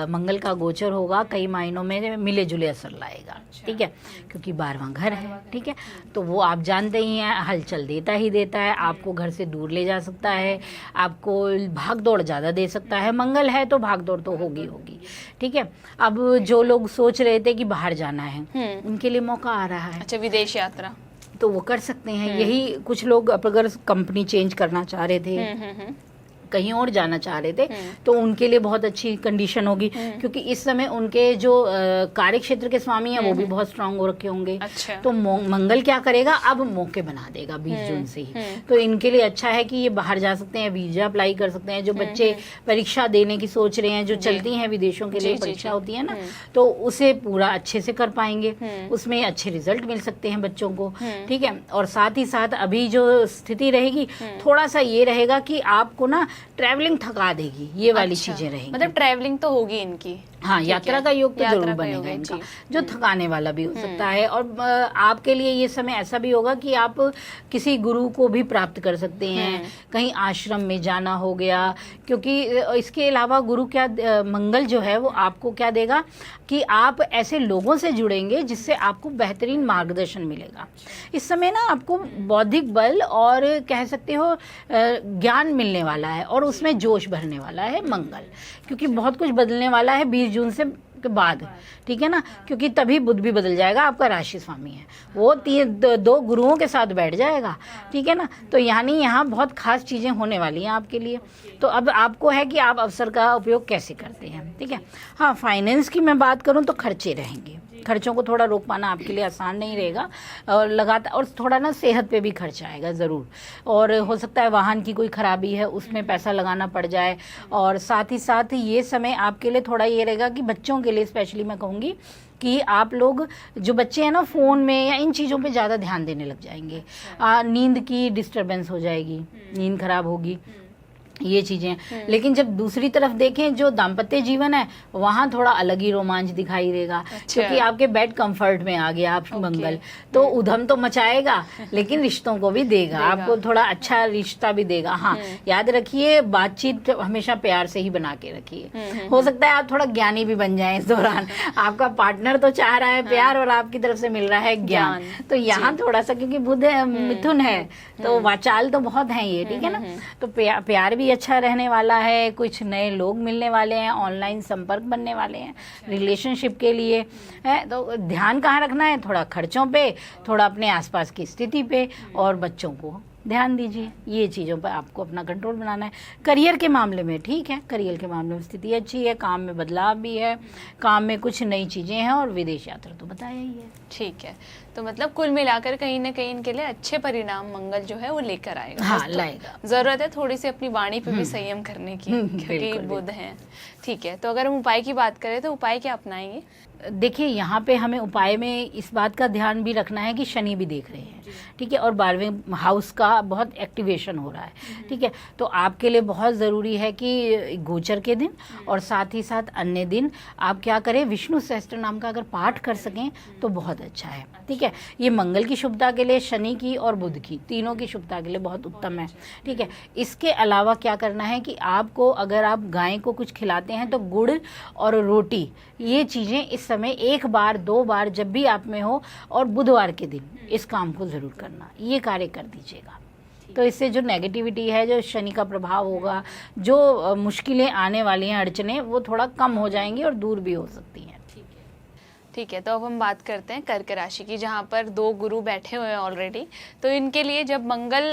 मंगल का गोचर होगा कई मायनों में मिले जुले असर लाएगा। ठीक है, क्योंकि 12वां घर है। ठीक है, तो वो आप जानते ही हैं, हलचल देता ही देता है, आपको घर से दूर ले जा सकता है, आपको भाग दौड़ ज़्यादा दे सकता है। मंगल है तो भाग दौड़ तो होगी। ठीक है, अब जो लोग सोच रहे थे कि बाहर जाना है, उनके लिए मौका आ रहा है। अच्छा, विदेश यात्रा तो वो कर सकते हैं। यही कुछ लोग अगर कंपनी चेंज करना चाह रहे थे, कहीं और जाना चाह रहे थे, तो उनके लिए बहुत अच्छी कंडीशन होगी, क्योंकि इस समय उनके जो कार्य क्षेत्र के स्वामी हैं वो भी बहुत स्ट्रांग हो रखे होंगे। अच्छा। तो मंगल क्या करेगा, अब मौके बना देगा 20 जून से ही। तो इनके लिए अच्छा है कि ये बाहर जा सकते हैं, वीजा अप्लाई कर सकते हैं। जो बच्चे परीक्षा देने की सोच रहे हैं, जो चलती हैं विदेशों के लिए परीक्षा होती है ना, तो उसे पूरा अच्छे से कर पाएंगे, उसमें अच्छे रिजल्ट मिल सकते हैं बच्चों को। ठीक है, और साथ ही साथ अभी जो स्थिति रहेगी, थोड़ा सा ये रहेगा कि आपको ना ट्रैवलिंग थका देगी, ये वाली चीजें रहेंगी। मतलब ट्रैवलिंग तो होगी इनकी, हाँ, ठीक यात्रा है। का योग तो यात्रा जरूर का योग बनेगा है, इनका, जी। जो थकाने वाला भी हो सकता है। और आपके लिए ये समय ऐसा भी होगा कि आप किसी गुरु को भी प्राप्त कर सकते हैं, कहीं आश्रम में जाना हो गया, क्योंकि इसके अलावा गुरु क्या मंगल जो है वो आपको क्या देगा कि आप ऐसे लोगों से जुड़ेंगे जिससे आपको बेहतरीन मार्गदर्शन मिलेगा। इस समय ना आपको बौद्धिक बल और कह सकते हो ज्ञान मिलने वाला है, और उसमें जोश भरने वाला है मंगल, क्योंकि बहुत कुछ बदलने वाला है 20 जून से के बाद, ठीक है ना, क्योंकि तभी बुध भी बदल जाएगा, आपका राशि स्वामी है वो दो गुरुओं के साथ बैठ जाएगा, ठीक है ना। तो यानी यहाँ बहुत खास चीज़ें होने वाली हैं आपके लिए। तो अब आपको है कि आप अवसर का उपयोग कैसे करते हैं, ठीक है। हाँ, फाइनेंस की मैं बात करूँ तो खर्चे रहेंगे, खर्चों को थोड़ा रोक पाना आपके लिए आसान नहीं रहेगा, और लगातार, और थोड़ा ना सेहत पे भी खर्च आएगा ज़रूर, और हो सकता है वाहन की कोई खराबी है उसमें पैसा लगाना पड़ जाए। और साथ ही साथ ये समय आपके लिए थोड़ा ये रहेगा कि बच्चों के लिए स्पेशली मैं कहूँगी कि आप लोग जो बच्चे हैं ना फ़ोन में या इन चीज़ों पे ज़्यादा ध्यान देने लग जाएंगे, नींद की डिस्टरबेंस हो जाएगी, नींद खराब होगी, ये चीज़ें। लेकिन जब दूसरी तरफ देखें जो दाम्पत्य जीवन है वहाँ थोड़ा अलग ही रोमांच दिखाई देगा, क्योंकि आपके बेड कंफर्ट में आ गया आप मंगल, तो उधम तो मचाएगा लेकिन रिश्तों को भी देगा, आपको थोड़ा अच्छा रिश्ता भी देगा। हाँ, याद रखिए बातचीत हमेशा प्यार से ही बना के रखिए। हो सकता है आप थोड़ा ज्ञानी भी बन जाएं इस दौरान, आपका पार्टनर तो चाह रहा है प्यार और आपकी तरफ से मिल रहा है ज्ञान, तो यहाँ थोड़ा सा, क्योंकि बुध मिथुन है तो वाचाल तो बहुत है ये, ठीक है ना। तो प्यार भी अच्छा रहने वाला है, कुछ नए लोग मिलने वाले हैं, ऑनलाइन संपर्क बनने वाले हैं रिलेशनशिप के लिए है। तो ध्यान कहाँ रखना है, थोड़ा खर्चों पे, थोड़ा अपने आसपास की स्थिति पे, और बच्चों को ध्यान दीजिए, ये चीज़ों पर आपको अपना कंट्रोल बनाना है। करियर के मामले में ठीक है, करियर के मामले में स्थिति अच्छी है, काम में बदलाव भी है, काम में कुछ नई चीज़ें हैं, और विदेश यात्रा तो बताया ही है। ठीक है, तो मतलब कुल मिलाकर कहीं ना कहीं इनके लिए अच्छे परिणाम मंगल जो है वो लेकर आएगा। हाँ, बस तो लाएगा। जरूरत है थोड़ी सी अपनी वाणी पे भी संयम करने की, क्योंकि बिल्कुल, बुध है। ठीक है, तो अगर हम उपाय की बात करें तो उपाय क्या अपनाएंगे? देखिए, यहाँ पे हमें उपाय में इस बात का ध्यान भी रखना है कि शनि भी देख रहे हैं, ठीक है, और 12वें हाउस का बहुत एक्टिवेशन हो रहा है, ठीक है। तो आपके लिए बहुत ज़रूरी है कि गोचर के दिन और साथ ही साथ अन्य दिन आप क्या करें, विष्णु सहस्त्र नाम का अगर पाठ कर सकें तो बहुत अच्छा है, ठीक है। ये मंगल की शुभता के लिए, शनि की और बुध की, तीनों की शुभता के लिए बहुत उत्तम है, ठीक है। इसके अलावा क्या करना है कि आपको, अगर आप गाय को कुछ खिलाते हैं तो गुड़ और रोटी, ये चीज़ें इस समय 1 बार 2 बार जब भी आप में हो, और बुधवार के दिन इस काम को ज़रूर करना, ये कार्य कर दीजिएगा। तो इससे जो नेगेटिविटी है, जो शनि का प्रभाव होगा, जो मुश्किलें आने वाली हैं, अड़चने, वो थोड़ा कम हो जाएंगी और दूर भी हो सकती हैं। ठीक है, तो अब हम बात करते हैं कर्क राशि की, जहाँ पर 2 गुरु बैठे हुए हैं ऑलरेडी। तो इनके लिए जब मंगल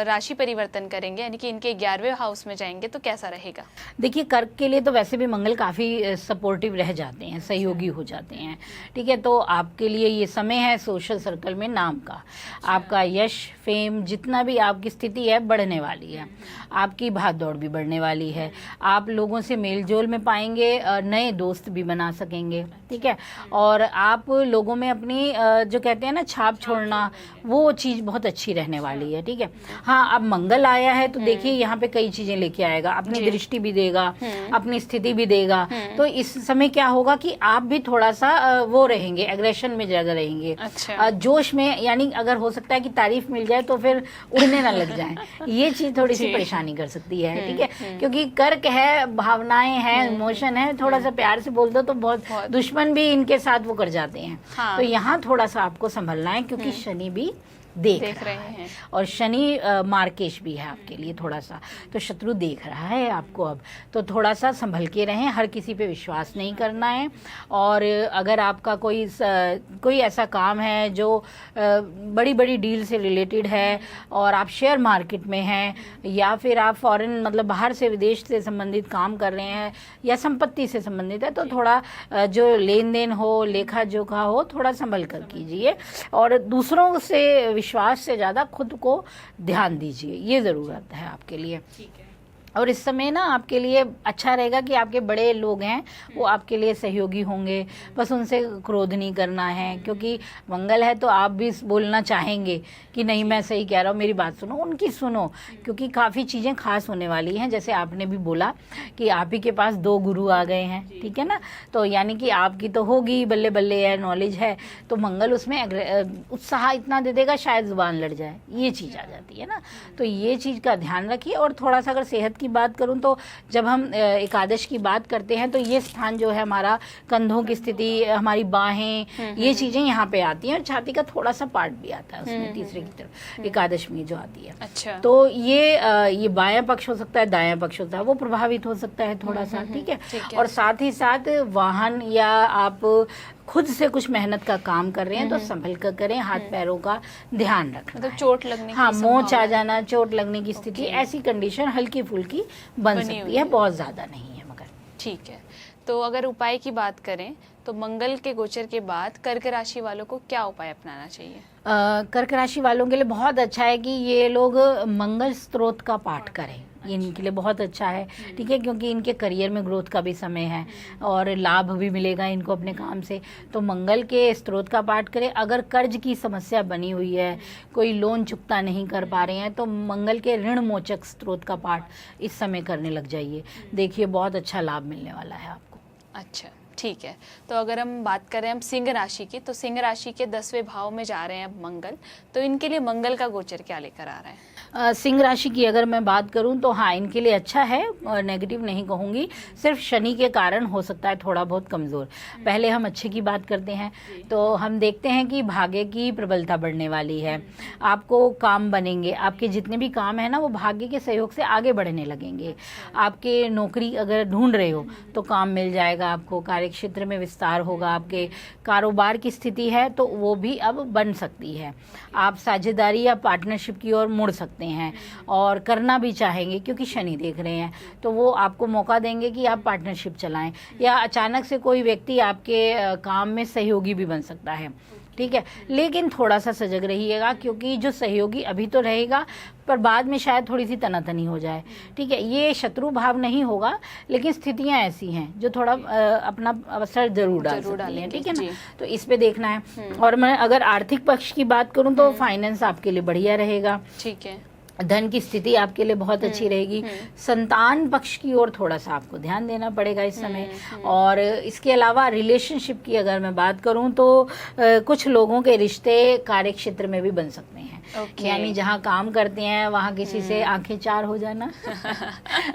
राशि परिवर्तन करेंगे, यानी कि इनके 11वें हाउस में जाएंगे, तो कैसा रहेगा? देखिए, कर्क के लिए तो वैसे भी मंगल काफ़ी सपोर्टिव रह जाते हैं, सहयोगी हो जाते हैं, ठीक है। तो आपके लिए ये समय है सोशल सर्कल में नाम का, आपका यश फेम जितना भी आपकी स्थिति है बढ़ने वाली है, आपकी भाग दौड़ भी बढ़ने वाली है, आप लोगों से मेल जोल में पाएंगे, नए दोस्त भी बना सकेंगे, ठीक है। और आप लोगों में अपनी जो कहते हैं ना छाप छोड़ना, वो चीज़ बहुत अच्छी रहने वाली है, ठीक है। हाँ, अब मंगल आया है तो देखिए यहाँ पे कई चीज़ें लेके आएगा, अपनी दृष्टि भी देगा, अपनी स्थिति भी देगा। तो इस समय क्या होगा कि आप भी थोड़ा सा वो रहेंगे, एग्रेशन में ज़्यादा रहेंगे, अच्छा। जोश में, यानी अगर हो सकता है कि तारीफ मिल जाए तो फिर उड़ने ना लग जाए, ये चीज़ थोड़ी सी परेशानी कर सकती है, ठीक है। क्योंकि कर्क है, भावनाएं हैं, इमोशन है, थोड़ा सा प्यार से बोल दो तो बहुत दुश्मन भी इनके साथ वो कर जाते हैं। हाँ। तो यहाँ थोड़ा सा आपको संभलना है, क्योंकि शनि भी देख रहा रहे हैं, और शनि मार्केश भी है आपके लिए थोड़ा सा, तो शत्रु देख रहा है आपको अब, तो थोड़ा सा संभल के रहें, हर किसी पे विश्वास नहीं करना है। और अगर आपका कोई ऐसा काम है जो बड़ी बड़ी डील से रिलेटेड है, और आप शेयर मार्केट में हैं, या फिर आप फॉरेन मतलब बाहर से, विदेश से संबंधित काम कर रहे हैं, या संपत्ति से संबंधित है, तो थोड़ा जो लेन देन हो, लेखा जोखा हो, थोड़ा संभल कर कीजिए, और दूसरों से विश्वास से ज़्यादा खुद को ध्यान दीजिए, ये ज़रूरत है आपके लिए। और इस समय ना आपके लिए अच्छा रहेगा कि आपके बड़े लोग हैं वो आपके लिए सहयोगी होंगे, बस उनसे क्रोध नहीं करना है, क्योंकि मंगल है तो आप भी बोलना चाहेंगे कि नहीं मैं सही कह रहा हूँ, मेरी बात सुनो, उनकी सुनो, क्योंकि काफ़ी चीज़ें खास होने वाली हैं। जैसे आपने भी बोला कि आप ही के पास 2 गुरु आ गए हैं, ठीक है ना, तो यानी कि आपकी तो होगी बल्ले बल्ले है, नॉलेज है, तो मंगल उसमें उत्साह इतना दे देगा शायद जुबान लड़ जाए, ये चीज़ आ जाती है ना। तो ये चीज़ का ध्यान रखिए। और थोड़ा सा अगर सेहत की बात करूं तो जब हम एकादश की बात करते हैं तो ये स्थान जो है हमारा कंधों की स्थिति, हमारी बाहें, ये चीजें यहाँ पे आती हैं, और छाती का थोड़ा सा पार्ट भी आता है उसमें तीसरे की तरफ एकादश में जो आती है। अच्छा। तो ये बायां पक्ष हो सकता है, दायां पक्ष होता है, वो प्रभावित हो सकता है थोड़ा सा, ठीक है। और साथ ही साथ वाहन या आप खुद से कुछ मेहनत का काम कर रहे हैं तो संभल कर करें, हाथ पैरों का ध्यान रखना, मतलब चोट लगने हाँ, की मोच आ जाना, चोट लगने की स्थिति, ऐसी कंडीशन हल्की फुल्की बन सकती है, बहुत ज्यादा नहीं है मगर। ठीक है। तो अगर उपाय की बात करें तो मंगल के गोचर के बाद कर्क राशि वालों को क्या उपाय अपनाना चाहिए? कर्क राशि वालों के लिए बहुत अच्छा है कि ये लोग मंगल स्तोत्र का पाठ करें, ये इनके लिए बहुत अच्छा है, ठीक है, क्योंकि इनके करियर में ग्रोथ का भी समय है और लाभ भी मिलेगा इनको अपने काम से। तो मंगल के स्तोत्र का पाठ करें। अगर कर्ज की समस्या बनी हुई है, कोई लोन चुकता नहीं कर पा रहे हैं, तो मंगल के ऋण मोचक स्तोत्र का पाठ इस समय करने लग जाइए, देखिए बहुत अच्छा लाभ मिलने वाला है आपको। अच्छा, ठीक है। तो अगर हम बात करें हम सिंह राशि की, तो सिंह राशि के 10वें भाव में जा रहे हैं अब मंगल, तो इनके लिए मंगल का गोचर क्या लेकर आ रहा है? सिंह राशि की अगर मैं बात करूं तो हाँ, इनके लिए अच्छा है, और नेगेटिव नहीं कहूंगी, सिर्फ शनि के कारण हो सकता है थोड़ा बहुत कमजोर। पहले हम अच्छे की बात करते हैं तो हम देखते हैं कि भाग्य की प्रबलता बढ़ने वाली है, आपको काम बनेंगे, आपके जितने भी काम है ना वो भाग्य के सहयोग से आगे बढ़ने लगेंगे। आपके नौकरी अगर ढूंढ रहे हो तो काम मिल जाएगा आपको, कार्य क्षेत्र में विस्तार होगा, आपके कारोबार की स्थिति है तो वो भी अब बन सकती है, आप साझेदारी या पार्टनरशिप की ओर मुड़ सकते हैं और करना भी चाहेंगे, क्योंकि शनि देख रहे हैं तो वो आपको मौका देंगे कि आप पार्टनरशिप चलाएं, या अचानक से कोई व्यक्ति आपके काम में सहयोगी भी बन सकता है, ठीक है। लेकिन थोड़ा सा सजग रहिएगा, क्योंकि जो सहयोगी अभी तो रहेगा पर बाद में शायद थोड़ी सी तनातनी हो जाए, ठीक है। ये शत्रु भाव नहीं होगा, लेकिन स्थितियां ऐसी हैं जो थोड़ा अपना असर जरूर डाल सकती हैं, ठीक है ना, तो इस पे देखना है। और मैं अगर आर्थिक पक्ष की बात करूं तो फाइनेंस आपके लिए बढ़िया रहेगा, ठीक है, धन की स्थिति आपके लिए बहुत अच्छी रहेगी। संतान पक्ष की ओर थोड़ा सा आपको ध्यान देना पड़ेगा इस समय। और इसके अलावा रिलेशनशिप की अगर मैं बात करूं तो कुछ लोगों के रिश्ते कार्य क्षेत्र में भी बन सकते हैं, यानी जहां काम करते हैं वहां किसी से आंखें चार हो जाना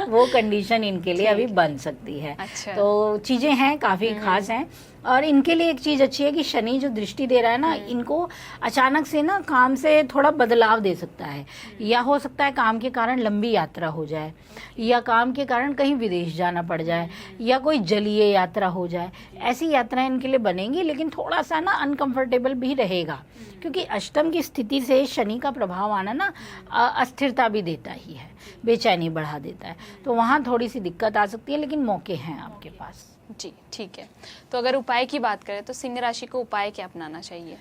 वो कंडीशन इनके लिए अभी बन सकती है। अच्छा। तो चीजें हैं काफी खास हैं। और इनके लिए एक चीज अच्छी है कि शनि जो दृष्टि दे रहा है ना, इनको अचानक से ना काम से थोड़ा बदलाव दे सकता है, या हो सकता है काम के कारण लंबी यात्रा हो जाए, या काम के कारण कहीं विदेश जाना पड़ जाए, या कोई जलीय यात्रा हो जाए, ऐसी यात्राएं इनके लिए बनेंगी। लेकिन थोड़ा सा ना अनकंफर्टेबल भी रहेगा, क्योंकि अष्टम की स्थिति से शनि का प्रभाव आना ना अस्थिरता भी देता ही है, बेचैनी बढ़ा देता है, तो वहाँ थोड़ी सी दिक्कत आ सकती है, लेकिन मौके हैं आपके पास। जी, ठीक है। तो अगर उपाय की बात करें तो सिंह राशि को उपाय क्या अपनाना चाहिए?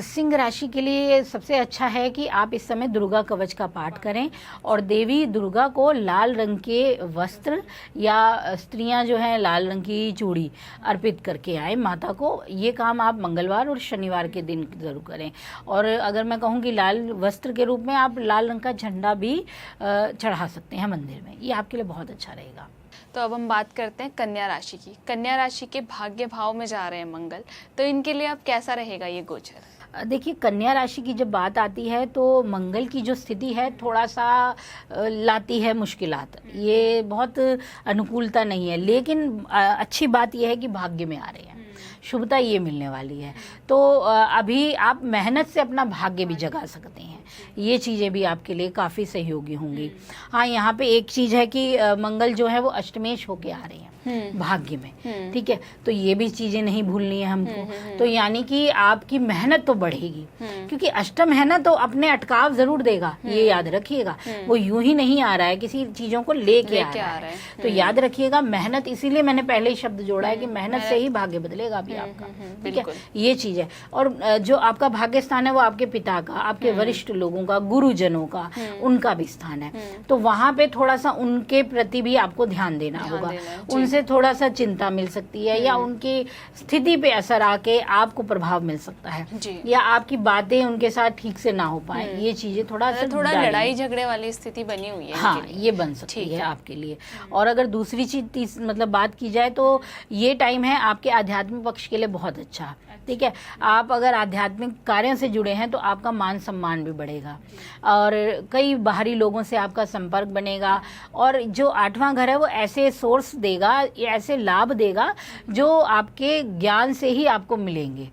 सिंह राशि के लिए सबसे अच्छा है कि आप इस समय दुर्गा कवच का पाठ करें, और देवी दुर्गा को लाल रंग के वस्त्र, या स्त्रियां जो हैं लाल रंग की चूड़ी अर्पित करके आए माता को। ये काम आप मंगलवार और शनिवार के दिन जरूर करें। और अगर मैं कहूँ कि लाल वस्त्र के रूप में आप लाल रंग का झंडा भी चढ़ा सकते हैं मंदिर में, ये आपके लिए बहुत अच्छा रहेगा। तो अब हम बात करते हैं कन्या राशि की। कन्या राशि के भाग्य भाव में जा रहे हैं मंगल, तो इनके लिए अब कैसा रहेगा ये गोचर? देखिए, कन्या राशि की जब बात आती है तो मंगल की जो स्थिति है थोड़ा सा लाती है मुश्किलात, ये बहुत अनुकूलता नहीं है। लेकिन अच्छी बात यह है कि भाग्य में आ रहे हैं, शुभता ये मिलने वाली है। तो अभी आप मेहनत से अपना भाग्य भी जगा सकते हैं, ये चीज़ें भी आपके लिए काफ़ी सहयोगी होंगी। हाँ, यहाँ पे एक चीज़ है कि मंगल जो है वो अष्टमेश होके आ रहे हैं भाग्य में, ठीक है, तो ये भी चीजें नहीं भूलनी है हमको। तो यानी कि आपकी मेहनत तो बढ़ेगी, क्योंकि अष्टम है ना, तो अपने अटकाव जरूर देगा, ये याद रखिएगा। वो यूं ही नहीं आ रहा है, किसी चीजों को लेके आ रहा है। तो याद रखिएगा मेहनत, इसीलिए मैंने पहले ही शब्द जोड़ा है कि मेहनत से ही भाग्य बदलेगा। जाएगी आपका। ठीक बिल्कुल। है, ये चीज है। और जो आपका भाग्य स्थान है वो आपके पिता का, आपके वरिष्ठ लोगों का, गुरुजनों का, उनका भी स्थान है। तो वहां पे थोड़ा सा उनके प्रति भी आपको ध्यान देना होगा, उनसे थोड़ा सा चिंता मिल सकती है, या उनकी स्थिति पे असर आके आपको प्रभाव मिल सकता है, या आपकी बातें उनके साथ ठीक से ना हो पाए, ये चीजें थोड़ा लड़ाई झगड़े वाली स्थिति बनी हुई है। हाँ, ये बन सकती है आपके लिए। और अगर दूसरी चीज मतलब बात की जाए तो ये टाइम है आपके आध्यात्मिक पक्ष के लिए बहुत अच्छा। ठीक है, आप अगर आध्यात्मिक कार्यों से जुड़े हैं तो आपका मान सम्मान भी बढ़ेगा, और कई बाहरी लोगों से आपका संपर्क बनेगा, और जो 8वां घर है वो ऐसे सोर्स देगा, ऐसे लाभ देगा जो आपके ज्ञान से ही आपको मिलेंगे,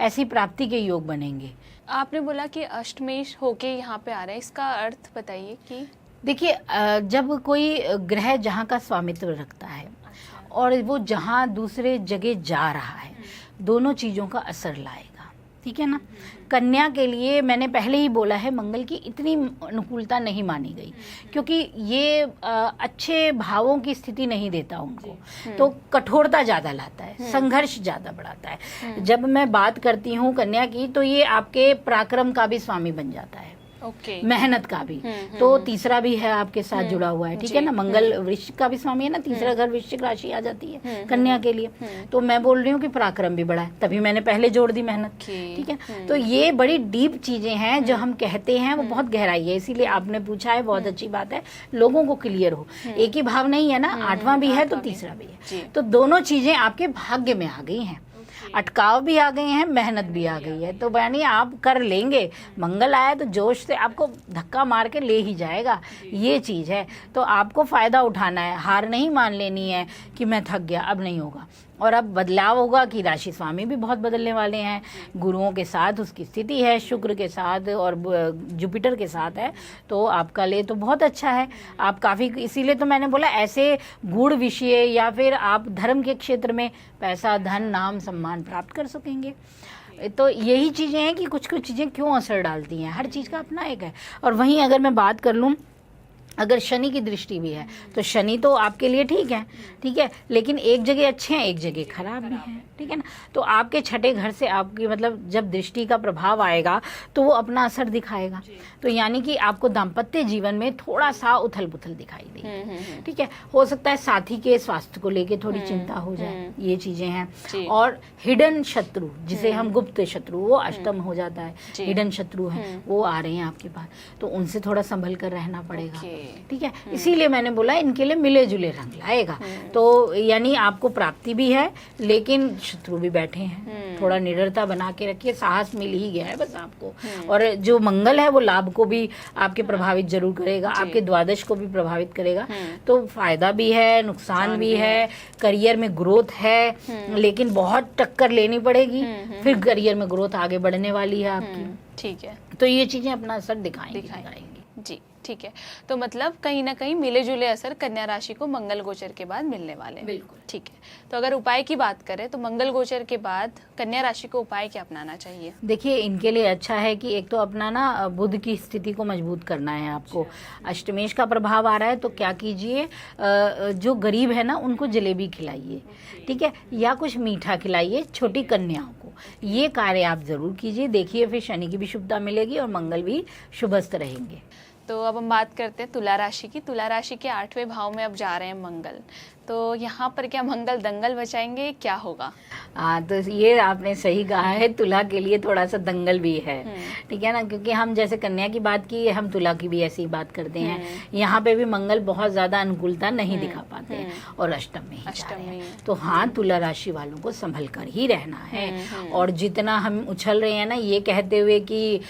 ऐसी प्राप्ति के योग बनेंगे। आपने बोला कि अष्टमेश होके यहाँ पे आ रहे हैं, इसका अर्थ बताइए कि देखिए, जब कोई ग्रह जहाँ का स्वामित्व रखता है और वो जहाँ दूसरे जगह जा रहा है, दोनों चीज़ों का असर लाएगा। ठीक है ना। कन्या के लिए मैंने पहले ही बोला है, मंगल की इतनी अनुकूलता नहीं मानी गई, क्योंकि ये अच्छे भावों की स्थिति नहीं देता उनको, तो कठोरता ज़्यादा लाता है, संघर्ष ज़्यादा बढ़ाता है। जब मैं बात करती हूँ कन्या की, तो ये आपके पराक्रम का भी स्वामी बन जाता है, मेहनत का भी। तो तीसरा भी है आपके साथ जुड़ा हुआ है। ठीक है ना, मंगल वृश्चिक का भी स्वामी है ना, तीसरा घर वृश्चिक राशि आ जाती है कन्या के लिए। तो मैं बोल रही हूँ कि पराक्रम भी बड़ा है, तभी मैंने पहले जोड़ दी मेहनत। ठीक है, तो ये बड़ी डीप चीजें हैं जो हम कहते हैं, वो बहुत गहराई है। इसीलिए आपने पूछा है, बहुत अच्छी बात है, लोगों को क्लियर हो। एक ही भाव नहीं है ना, 8वां भी है तो तीसरा भी है, तो दोनों चीजें आपके भाग्य में आ गई हैं, अटकाव भी आ गए हैं, मेहनत भी आ गई है, तो यानी आप कर लेंगे। मंगल आया तो जोश से आपको धक्का मार के ले ही जाएगा, ये चीज़ है। तो आपको फ़ायदा उठाना है, हार नहीं मान लेनी है कि मैं थक गया, अब नहीं होगा। और अब बदलाव होगा कि राशि स्वामी भी बहुत बदलने वाले हैं, गुरुओं के साथ उसकी स्थिति है, शुक्र के साथ और जुपिटर के साथ है, तो आपका लिए तो बहुत अच्छा है। आप काफ़ी, इसीलिए तो मैंने बोला ऐसे गूढ़ विषय या फिर आप धर्म के क्षेत्र में पैसा, धन, नाम, सम्मान प्राप्त कर सकेंगे। तो यही चीज़ें हैं कि कुछ कुछ चीज़ें क्यों असर डालती हैं, हर चीज़ का अपना एक है। और वहीं अगर मैं बात कर लूँ, अगर शनि की दृष्टि भी है तो शनि तो आपके लिए ठीक है, लेकिन एक जगह अच्छे हैं, एक जगह खराब भी हैं। ठीक है ना, तो आपके छठे घर से आपकी मतलब जब दृष्टि का प्रभाव आएगा तो वो अपना असर दिखाएगा। तो यानी कि आपको दाम्पत्य जीवन में थोड़ा सा उथल पुथल दिखाई देगी। ठीक है, हो सकता है साथी के स्वास्थ्य को लेके थोड़ी चिंता हो जाए, ये चीजें हैं। और हिडन शत्रु, जिसे हम गुप्त शत्रु, वो अष्टम हो जाता है, हिडन शत्रु है, वो आ रहे हैं आपके पास, तो उनसे थोड़ा संभल कर रहना पड़ेगा। ठीक है, इसीलिए मैंने बोला इनके लिए मिले जुले रंग लाएगा। तो यानी आपको प्राप्ति भी है, लेकिन शत्रु भी बैठे हैं, थोड़ा निडरता बना के रखिए, साहस मिल ही गया है बस आपको। और जो मंगल है वो लाभ को भी आपके प्रभावित जरूर करेगा, आपके द्वादश को भी प्रभावित करेगा। तो फायदा भी है, नुकसान भी है, करियर में ग्रोथ है, लेकिन बहुत टक्कर लेनी पड़ेगी, फिर करियर में ग्रोथ आगे बढ़ने वाली है आपकी। ठीक है, तो ये चीजें अपना असर दिखाएंगी जी। ठीक है, तो मतलब कहीं ना कहीं मिले जुले असर कन्या राशि को मंगल गोचर के बाद मिलने वाले हैं। बिल्कुल। ठीक है, तो अगर उपाय की बात करें तो मंगल गोचर के बाद कन्या राशि को उपाय क्या अपनाना चाहिए? देखिए, इनके लिए अच्छा है कि एक तो अपना ना बुध की स्थिति को मजबूत करना है आपको। अष्टमेश का प्रभाव आ रहा है तो क्या कीजिए, जो गरीब है ना उनको जलेबी खिलाइए, ठीक है, या कुछ मीठा खिलाइए छोटी कन्याओं को। ये कार्य आप जरूर कीजिए, देखिए फिर शनि की भी शुभता मिलेगी और मंगल भी शुभस्त रहेंगे। तो अब हम बात करते हैं तुला राशि की। तुला राशि के 8वें भाव में अब जा रहे हैं मंगल, तो यहाँ पर क्या मंगल दंगल बचाएंगे, क्या होगा? हाँ, तो ये आपने सही कहा है, तुला के लिए थोड़ा सा दंगल भी है। ठीक है ना, क्योंकि हम जैसे कन्या की बात की, हम तुला की भी ऐसी बात करते हैं। यहाँ पे भी मंगल बहुत ज्यादा अनुकूलता नहीं दिखा पाते हैं और अष्टम में ही जा रहे हैं। तो हाँ, तुला राशि वालों को संभल कर ही रहना है। और जितना हम उछल रहे हैं ना ये कहते हुए कि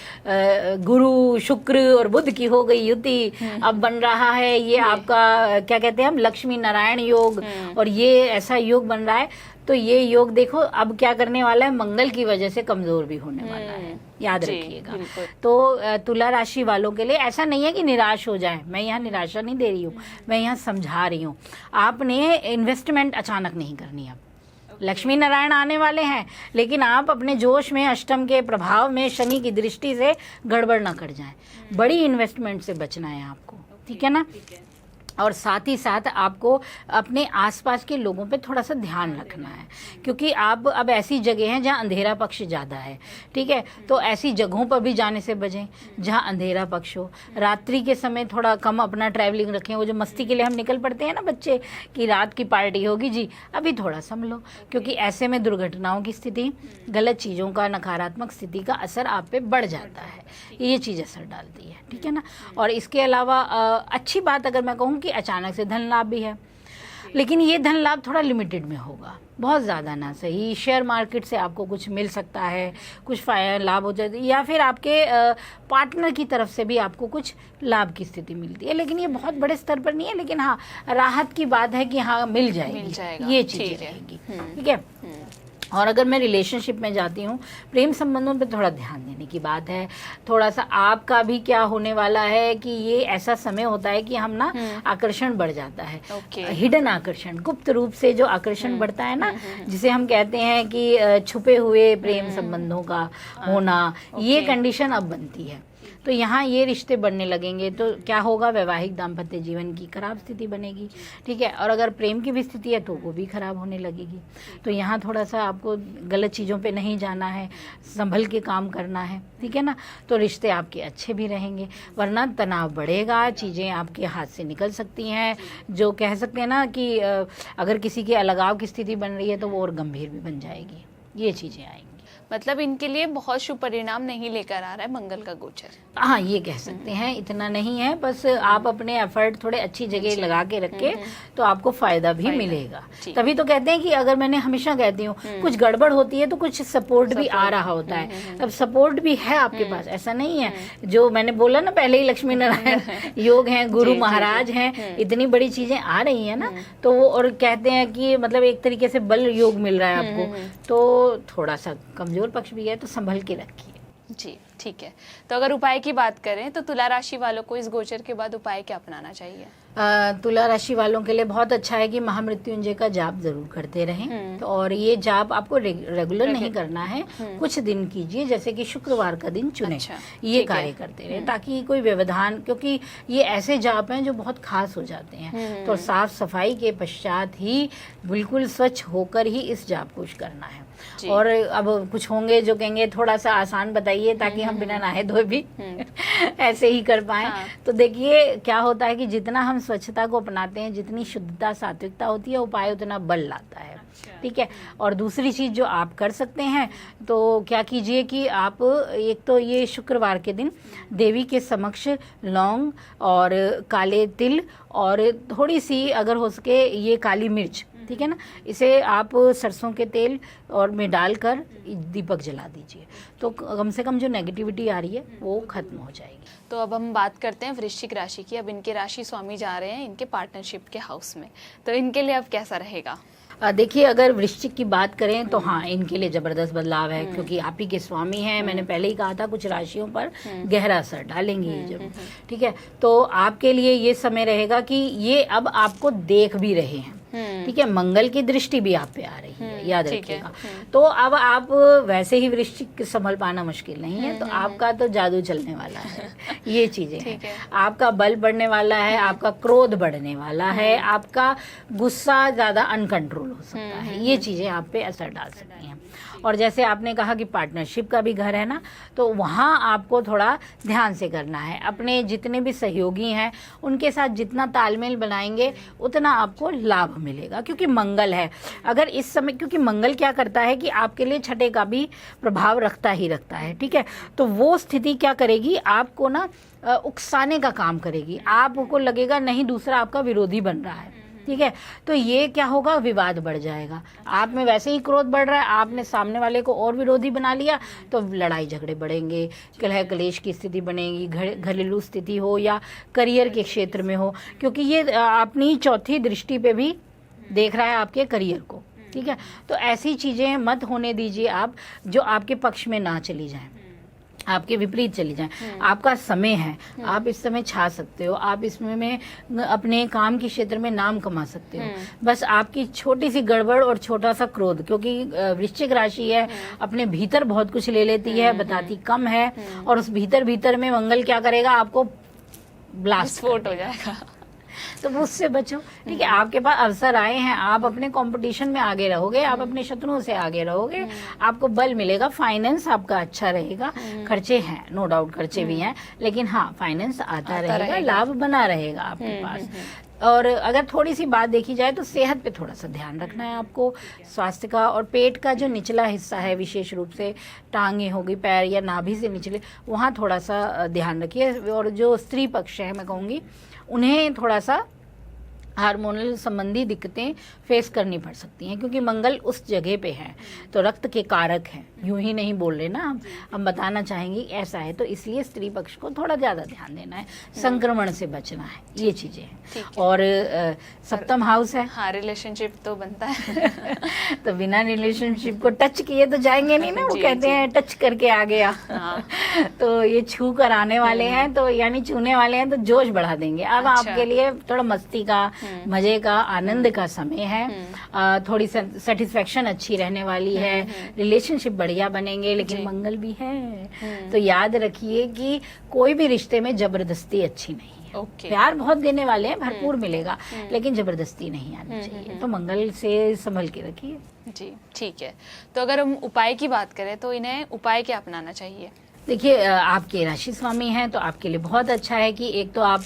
गुरु शुक्र और बुध की हो गई युति, अब बन रहा है ये आपका क्या कहते हैं हम, लक्ष्मी नारायण योग, और ये ऐसा योग बन रहा है, तो ये योग देखो अब क्या करने वाला है, मंगल की वजह से कमजोर भी होने वाला है, याद रखिएगा। तो तुला राशि वालों के लिए ऐसा नहीं है कि निराश हो जाए, मैं यहाँ निराशा नहीं दे रही हूँ, मैं यहाँ समझा रही हूँ। आपने इन्वेस्टमेंट अचानक नहीं करनी। अब लक्ष्मी नारायण आने वाले हैं, लेकिन आप अपने जोश में, अष्टम के प्रभाव में, शनि की दृष्टि से गड़बड़ ना कर जाएं। बड़ी इन्वेस्टमेंट से बचना है आपको, ठीक है ना। और साथ ही साथ आपको अपने आसपास के लोगों पे थोड़ा सा ध्यान रखना है, क्योंकि आप अब ऐसी जगह हैं जहाँ अंधेरा पक्ष ज़्यादा है, ठीक है। तो ऐसी जगहों पर भी जाने से बचें जहाँ अंधेरा पक्ष हो। रात्रि के समय थोड़ा कम अपना ट्रैवलिंग रखें। वो जो मस्ती के लिए हम निकल पड़ते हैं ना बच्चे, कि रात की पार्टी होगी जी, अभी थोड़ा संभलो, क्योंकि ऐसे में दुर्घटनाओं की स्थिति, गलत चीज़ों का, नकारात्मक स्थिति का असर आप पे बढ़ जाता है, ये चीज़ असर डालती है, ठीक है ना। और इसके अलावा अच्छी बात अगर मैं कहूँ कि अचानक से धन लाभ भी है, लेकिन ये धन लाभ थोड़ा लिमिटेड में होगा, बहुत ज़्यादा ना सही। शेयर मार्केट से आपको कुछ मिल सकता है, कुछ लाभ हो जाए, या फिर आपके पार्टनर की तरफ से भी आपको कुछ लाभ की स्थिति मिलती है, लेकिन ये बहुत बड़े स्तर पर नहीं है। लेकिन हाँ, राहत की बात है कि हाँ मिल जाएगी, ये चीज़ रहेगी, ठीक है। और अगर मैं रिलेशनशिप में जाती हूँ, प्रेम संबंधों पे थोड़ा ध्यान देने की बात है। थोड़ा सा आपका भी क्या होने वाला है कि ये ऐसा समय होता है कि हम ना आकर्षण बढ़ जाता है, हिडन आकर्षण, गुप्त रूप से जो आकर्षण बढ़ता है ना, जिसे हम कहते हैं कि छुपे हुए प्रेम संबंधों का होना, ये कंडीशन अब बनती है। तो यहाँ ये रिश्ते बढ़ने लगेंगे, तो क्या होगा, वैवाहिक दाम्पत्य जीवन की खराब स्थिति बनेगी, ठीक है। और अगर प्रेम की भी स्थिति है तो वो भी खराब होने लगेगी। तो यहाँ थोड़ा सा आपको गलत चीज़ों पे नहीं जाना है, संभल के काम करना है, ठीक है ना। तो रिश्ते आपके अच्छे भी रहेंगे, वरना तनाव बढ़ेगा, चीज़ें आपके हाथ से निकल सकती हैं। जो कह सकते हैं ना कि अगर किसी के अलगाव की स्थिति बन रही है तो वो और गंभीर भी बन जाएगी, ये चीज़ें आएंगी। मतलब इनके लिए बहुत शुभ परिणाम नहीं लेकर आ रहा है मंगल का गोचर। हाँ, ये कह सकते हैं, इतना नहीं है, बस आप अपने एफर्ट थोड़े अच्छी जगह लगा के रखे तो आपको फायदा भी मिलेगा। तभी तो कहते हैं कि अगर, मैंने हमेशा कहती हूँ, कुछ गड़बड़ होती है तो कुछ सपोर्ट भी आ रहा होता है। अब सपोर्ट भी है आपके पास, ऐसा नहीं है। जो मैंने बोला ना पहले ही, लक्ष्मी नारायण योग हैं, गुरु महाराज हैं, इतनी बड़ी चीजें आ रही है ना, तो वो और कहते हैं कि मतलब एक तरीके से बल योग मिल रहा है आपको, तो थोड़ा सा कमजोर पक्ष भी है, तो संभल के रखिए जी, ठीक है। तो अगर उपाय की बात करें तो तुला राशि वालों को इस गोचर के बाद उपाय क्या अपनाना चाहिए? तुला राशि वालों के लिए बहुत अच्छा है कि महामृत्युंजय का जाप जरूर करते रहें। तो और ये जाप आपको रेगुलर नहीं करना है, कुछ दिन कीजिए, जैसे कि शुक्रवार का दिन चुने। अच्छा, ये कार्य करते रहे ताकि कोई व्यवधान, क्योंकि ये ऐसे जाप हैं जो बहुत खास हो जाते हैं। तो साफ सफाई के पश्चात ही, बिल्कुल स्वच्छ होकर ही इस जाप को करना है। और अब कुछ होंगे जो कहेंगे थोड़ा सा आसान बताइए ताकि हम बिना नहाए धोए भी ऐसे ही कर पाएं। तो देखिए क्या होता है कि जितना हम स्वच्छता को अपनाते हैं, जितनी शुद्धता, सात्विकता होती है, उपाय उतना बल लाता है, ठीक है। और दूसरी चीज जो आप कर सकते हैं, तो क्या कीजिए कि आप एक तो ये शुक्रवार के दिन देवी के समक्ष लौंग और काले तिल और थोड़ी सी अगर हो सके ये काली मिर्च, ठीक है ना, इसे आप सरसों के तेल और में डालकर दीपक जला दीजिए, तो कम से कम जो नेगेटिविटी आ रही है वो खत्म हो जाएगी। तो अब हम बात करते हैं वृश्चिक राशि की। अब इनके राशि स्वामी जा रहे हैं इनके पार्टनरशिप के हाउस में, तो इनके लिए अब कैसा रहेगा? देखिए, अगर वृश्चिक की बात करें तो हाँ, इनके लिए जबरदस्त बदलाव है, क्योंकि आप ही के स्वामी हैं। मैंने पहले ही कहा था कुछ राशियों पर गहरा असर डालेंगे ये जरूर, ठीक है। तो आपके लिए ये समय रहेगा कि ये अब आपको देख भी रहे हैं, ठीक है। मंगल की दृष्टि भी आप पे आ रही है, याद रखिएगा। तो अब आप वैसे ही वृश्चिक संभल पाना मुश्किल नहीं है, तो आपका तो जादू चलने वाला है, ये चीजें हैं। आपका बल बढ़ने वाला है, आपका क्रोध बढ़ने वाला है, आपका गुस्सा ज्यादा अनकंट्रोल हो सकता है, ये चीजें आप पे असर डाल सकती हैं। और जैसे आपने कहा कि पार्टनरशिप का भी घर है ना, तो वहाँ आपको थोड़ा ध्यान से करना है। अपने जितने भी सहयोगी हैं उनके साथ जितना तालमेल बनाएंगे उतना आपको लाभ मिलेगा, क्योंकि मंगल है। अगर इस समय, क्योंकि मंगल क्या करता है कि आपके लिए छठे का भी प्रभाव रखता है, ठीक है। तो वो स्थिति क्या करेगी, आपको ना उकसाने का काम करेगी। आपको लगेगा नहीं दूसरा आपका विरोधी बन रहा है, ठीक है। तो ये क्या होगा, विवाद बढ़ जाएगा। आप में वैसे ही क्रोध बढ़ रहा है, आपने सामने वाले को और विरोधी बना लिया, तो लड़ाई झगड़े बढ़ेंगे, कलह कलेश की स्थिति बनेगी, घरेलू स्थिति हो या करियर के क्षेत्र में हो, क्योंकि ये अपनी चौथी दृष्टि पे भी देख रहा है आपके करियर को, ठीक है। तो ऐसी चीजें मत होने दीजिए आप, जो आपके पक्ष में ना चली जाएं, आपके विपरीत चली जाएं। आपका समय है, आप इस समय छा सकते हो, आप इसमें में अपने काम के क्षेत्र में नाम कमा सकते हो। बस आपकी छोटी सी गड़बड़ और छोटा सा क्रोध, क्योंकि वृश्चिक राशि है, अपने भीतर बहुत कुछ ले लेती है, बताती कम है, और उस भीतर में मंगल क्या करेगा, आपको ब्लास्ट विस्फोट हो जाएगा। तो उससे बचो। ठीक है, आपके पास अवसर आए हैं, आप अपने कंपटीशन में आगे रहोगे, आप अपने शत्रुओं से आगे रहोगे, आपको बल मिलेगा, फाइनेंस आपका अच्छा रहेगा। खर्चे हैं, नो डाउट खर्चे भी हैं, लेकिन हाँ फाइनेंस आता रहेगा, लाभ बना रहेगा आपके पास। और अगर थोड़ी सी बात देखी जाए तो सेहत पे थोड़ा सा ध्यान रखना है आपको, स्वास्थ्य का। और पेट का जो निचला हिस्सा है, विशेष रूप से टांगे होगी, पैर या नाभि से निचले, वहाँ थोड़ा सा ध्यान रखिए। और जो स्त्री पक्ष है, मैं कहूँगी उन्हें थोड़ा सा हार्मोनल संबंधी दिक्कतें फेस करनी पड़ सकती हैं, क्योंकि मंगल उस जगह पे है तो रक्त के कारक हैं, यूं ही नहीं बोल रहे ना हम बताना चाहेंगे ऐसा है। तो इसलिए स्त्री पक्ष को थोड़ा ज़्यादा ध्यान देना है, संक्रमण से बचना है, ये चीज़ें हैं। और सप्तम हाउस है, हाँ रिलेशनशिप तो बनता है तो बिना रिलेशनशिप को टच किए तो जाएंगे नहीं ना, वो कहते हैं टच करके आ गया तो ये छू कर आने वाले हैं, तो यानी छूने वाले हैं, तो जोश बढ़ा देंगे। अब आपके लिए थोड़ा मस्ती का, मजे का, आनंद का समय है। थोड़ी सेटिस्फेक्शन अच्छी रहने वाली है, रिलेशनशिप बढ़िया बनेंगे, लेकिन मंगल भी है। तो याद रखिए कि कोई भी रिश्ते में जबरदस्ती अच्छी नहीं है। प्यार बहुत देने वाले हैं, भरपूर मिलेगा, लेकिन जबरदस्ती नहीं आनी चाहिए। तो मंगल से संभल के रखिए जी। ठीक है, तो अगर हम उपाय की बात करें तो इन्हें उपाय क्या अपनाना चाहिए? देखिए, आपके राशि स्वामी हैं तो आपके लिए बहुत अच्छा है कि एक तो आप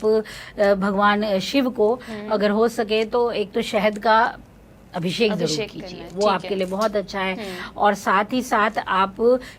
भगवान शिव को अगर हो सके तो एक तो शहद का अभिषेक जरूर कीजिए, वो आपके लिए बहुत अच्छा है। और साथ ही साथ आप